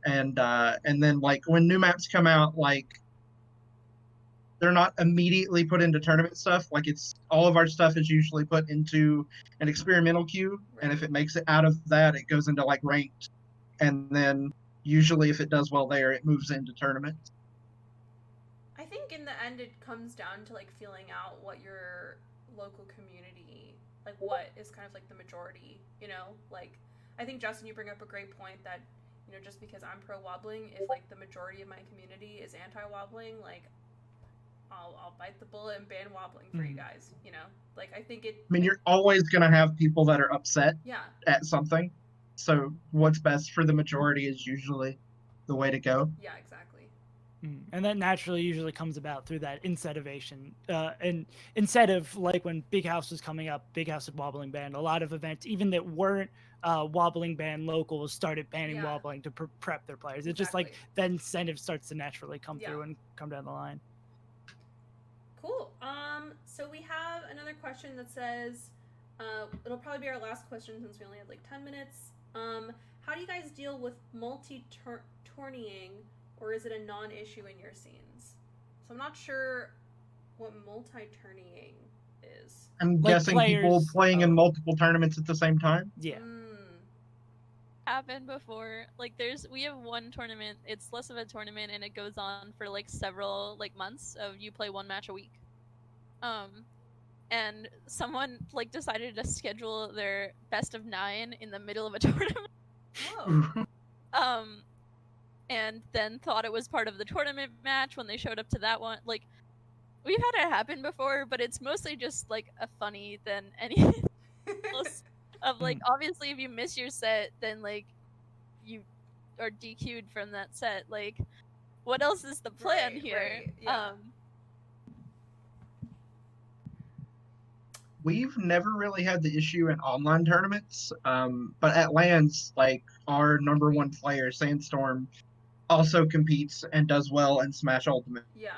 and then like when new maps come out, like they're not immediately put into tournament stuff. Like it's all of our stuff is usually put into an experimental queue, and if it makes it out of that, it goes into like ranked, and then usually if it does well there, it moves into tournaments. I think in the end it comes down to like feeling out what your local community, like what is kind of like the majority, you know? Like, I think, Justin, you bring up a great point that, you know, just because I'm pro wobbling, if like the majority of my community is anti wobbling, like I'll bite the bullet and ban wobbling for you guys, you know? Like, I think it. I mean, you're always going to have people that are upset Yeah. at something. So what's best for the majority is usually the way to go. Yeah, exactly. And that naturally usually comes about through that incentivation. And instead of like when Big House was coming up, Big House had wobbling ban, a lot of events, even that weren't wobbling ban locals, started banning wobbling to prep their players. It's just like the incentive starts to naturally come through and come down the line. Cool. So we have another question that says, it'll probably be our last question since we only have like 10 minutes. How do you guys deal with multi-tourneying, or is it a non-issue in your scenes? So I'm not sure what multi-tourneying is. I'm Like guessing players- people playing in multiple tournaments at the same time. Yeah. Happened before. Like we have one tournament, it's less of a tournament, and it goes on for like several like months of you play one match a week. And someone like decided to schedule their best of 9 in the middle of a tournament. Oh. And then thought it was part of the tournament match when they showed up to that one. Like, we've had it happen before, but it's mostly just like a funny than anything else. Of like, obviously, if you miss your set, then like you are DQ'd from that set. Like, what else is the plan here? Right, yeah. We've never really had the issue in online tournaments, but at LANs, like our number one player, Sandstorm, also competes and does well in Smash Ultimate. Yeah.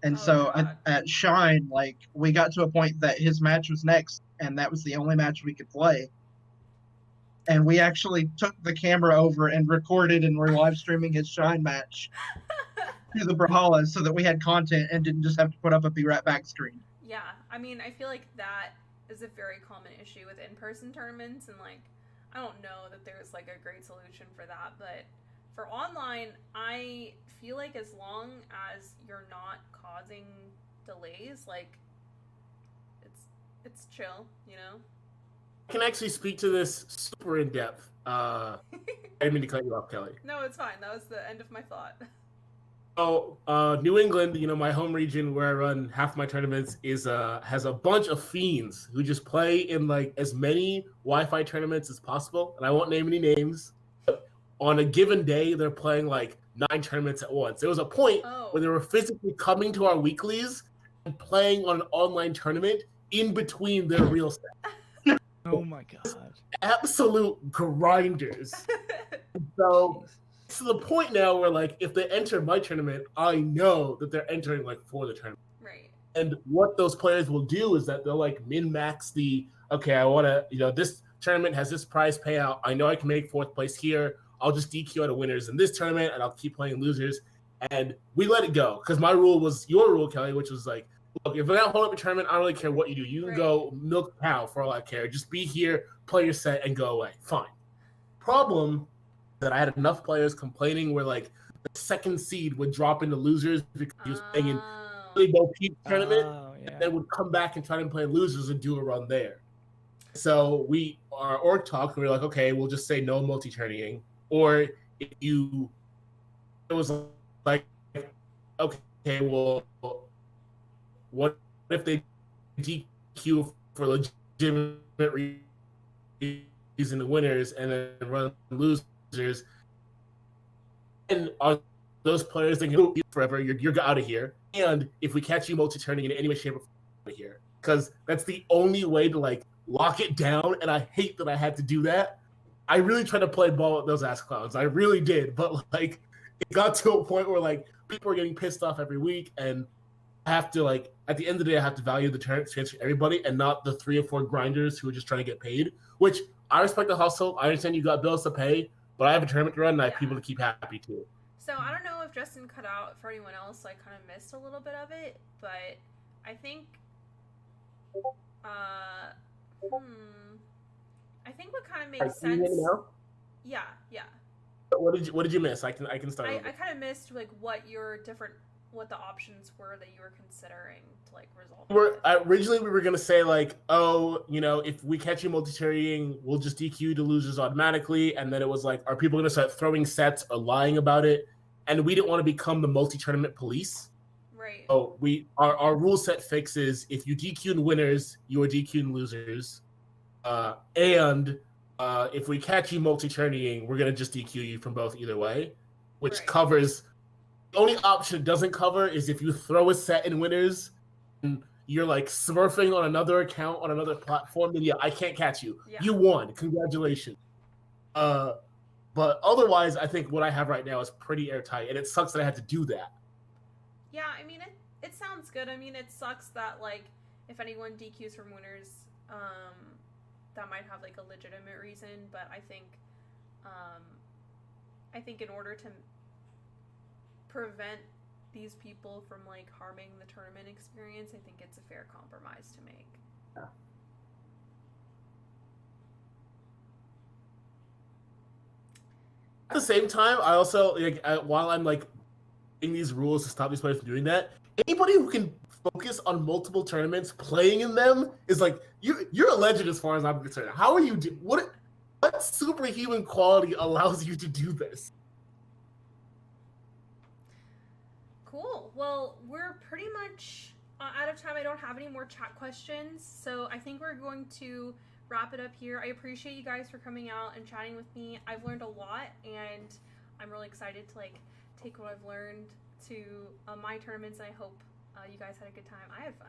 And Oh, so God. at Shine, like we got to a point that his match was next, and that was the only match we could play. And we actually took the camera over and recorded, and we're live streaming his Shine match to the Brawlhalla so that we had content and didn't just have to put up a Be Right Back screen. Yeah, I mean, I feel like that is a very common issue with in-person tournaments, and like, I don't know that there's like a great solution for that, but for online, I feel like as long as you're not causing delays, like, it's chill, you know? I can actually speak to this super in depth. I didn't mean to cut you off, Kelly. No, it's fine. That was the end of my thought. So, New England, you know, my home region where I run half my tournaments has a bunch of fiends who just play in like as many Wi-Fi tournaments as possible, and I won't name any names. But on a given day, they're playing like 9 tournaments at once. There was a point where they were physically coming to our weeklies and playing on an online tournament in between their real set. Oh my god. Absolute grinders. So it's to the point now where like if they enter my tournament, I know that they're entering like for the tournament. Right. And what those players will do is that they'll like min-max the, okay, I want to, you know, this tournament has this prize payout. I know I can make 4th place here. I'll just DQ out of winners in this tournament and I'll keep playing losers. And we let it go because my rule was your rule, Kelly, which was like, look, if we're not holding up a tournament, I don't really care what you do. You can go milk a cow for all I care. Just be here, play your set, and go away. Fine. Problem that I had enough players complaining where like the second seed would drop into losers because he was playing in really low peak tournament, and then would come back and try to play losers and do a run there. So our org talk, and we were like, okay, we'll just say no multi-tourneying. Or if it was like, okay, well, what if they DQ for legitimate reason the winners and then run losers? And are those players that can forever? You're out of here. And if we catch you multi-turning in any way, shape, or form, out of here, because that's the only way to like lock it down. And I hate that I had to do that. I really tried to play ball with those ass clowns. I really did, but like it got to a point where like people are getting pissed off every week, and I have to like at the end of the day I have to value the chance for everybody and not the 3 or 4 grinders who are just trying to get paid. Which I respect the hustle. I understand you got bills to pay, but I have a tournament to run and I have people to keep happy too. So I don't know if Justin cut out for anyone else. I kind of missed a little bit of it, but I think, I think what kind of makes sense. Yeah. What did you miss? I can start. I kind of missed like what the options were that you were considering to like resolve Originally we were gonna say like, oh, if we catch you multi-tournamenting, we'll just DQ the losers automatically, and then it was like, are people gonna start throwing sets or lying about it? And we didn't want to become the multi-tournament police. Right. So our rule set fixes if you DQ winners, you are DQing losers, and if we catch you multi-tournamenting, we're gonna just DQ you from both either way, which Right. covers. The only option it doesn't cover is if you throw a set in winners and you're like smurfing on another account on another platform, then yeah, I can't catch you. Yeah. You won. Congratulations. But otherwise, I think what I have right now is pretty airtight, and it sucks that I had to do that. Yeah, I mean, it sounds good. I mean, it sucks that, like, if anyone DQs from winners, that might have, like, a legitimate reason, but I think in order to prevent these people from, like, harming the tournament experience, I think it's a fair compromise to make. Yeah. At the same time, I also while I'm like in these rules to stop these players from doing that, anybody who can focus on multiple tournaments playing in them is like you're a legend as far as I'm concerned. How are you what superhuman quality allows you to do this? Cool. Well, we're pretty much out of time. I don't have any more chat questions, so I think we're going to wrap it up here. I appreciate you guys for coming out and chatting with me. I've learned a lot, and I'm really excited to like take what I've learned to my tournaments, and I hope you guys had a good time. I had fun.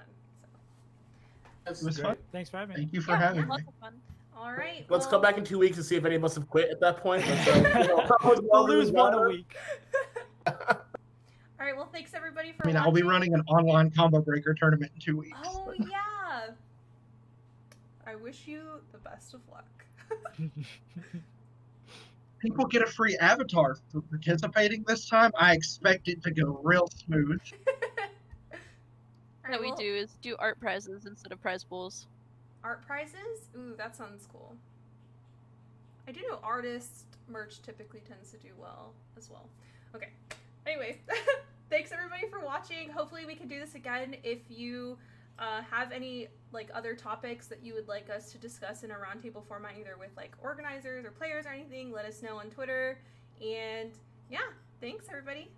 So. It was fun. Thanks for having me. Thank you for having me. Lots of fun. All right. Let's come back in 2 weeks and see if any of us have quit at that point. We'll lose one a week. All right. Well, thanks everybody for I mean, watching. I'll be running an online combo breaker tournament in 2 weeks. Oh yeah. I wish you the best of luck. People get a free avatar for participating this time. I expect it to go real smooth. What we do is do art prizes instead of prize pools. Art prizes? Ooh, that sounds cool. I do know artist merch typically tends to do well as well. Okay. Anyways, thanks everybody for watching. Hopefully we can do this again. If you have any like other topics that you would like us to discuss in a roundtable format, either with like organizers or players or anything, let us know on Twitter. And yeah, thanks everybody.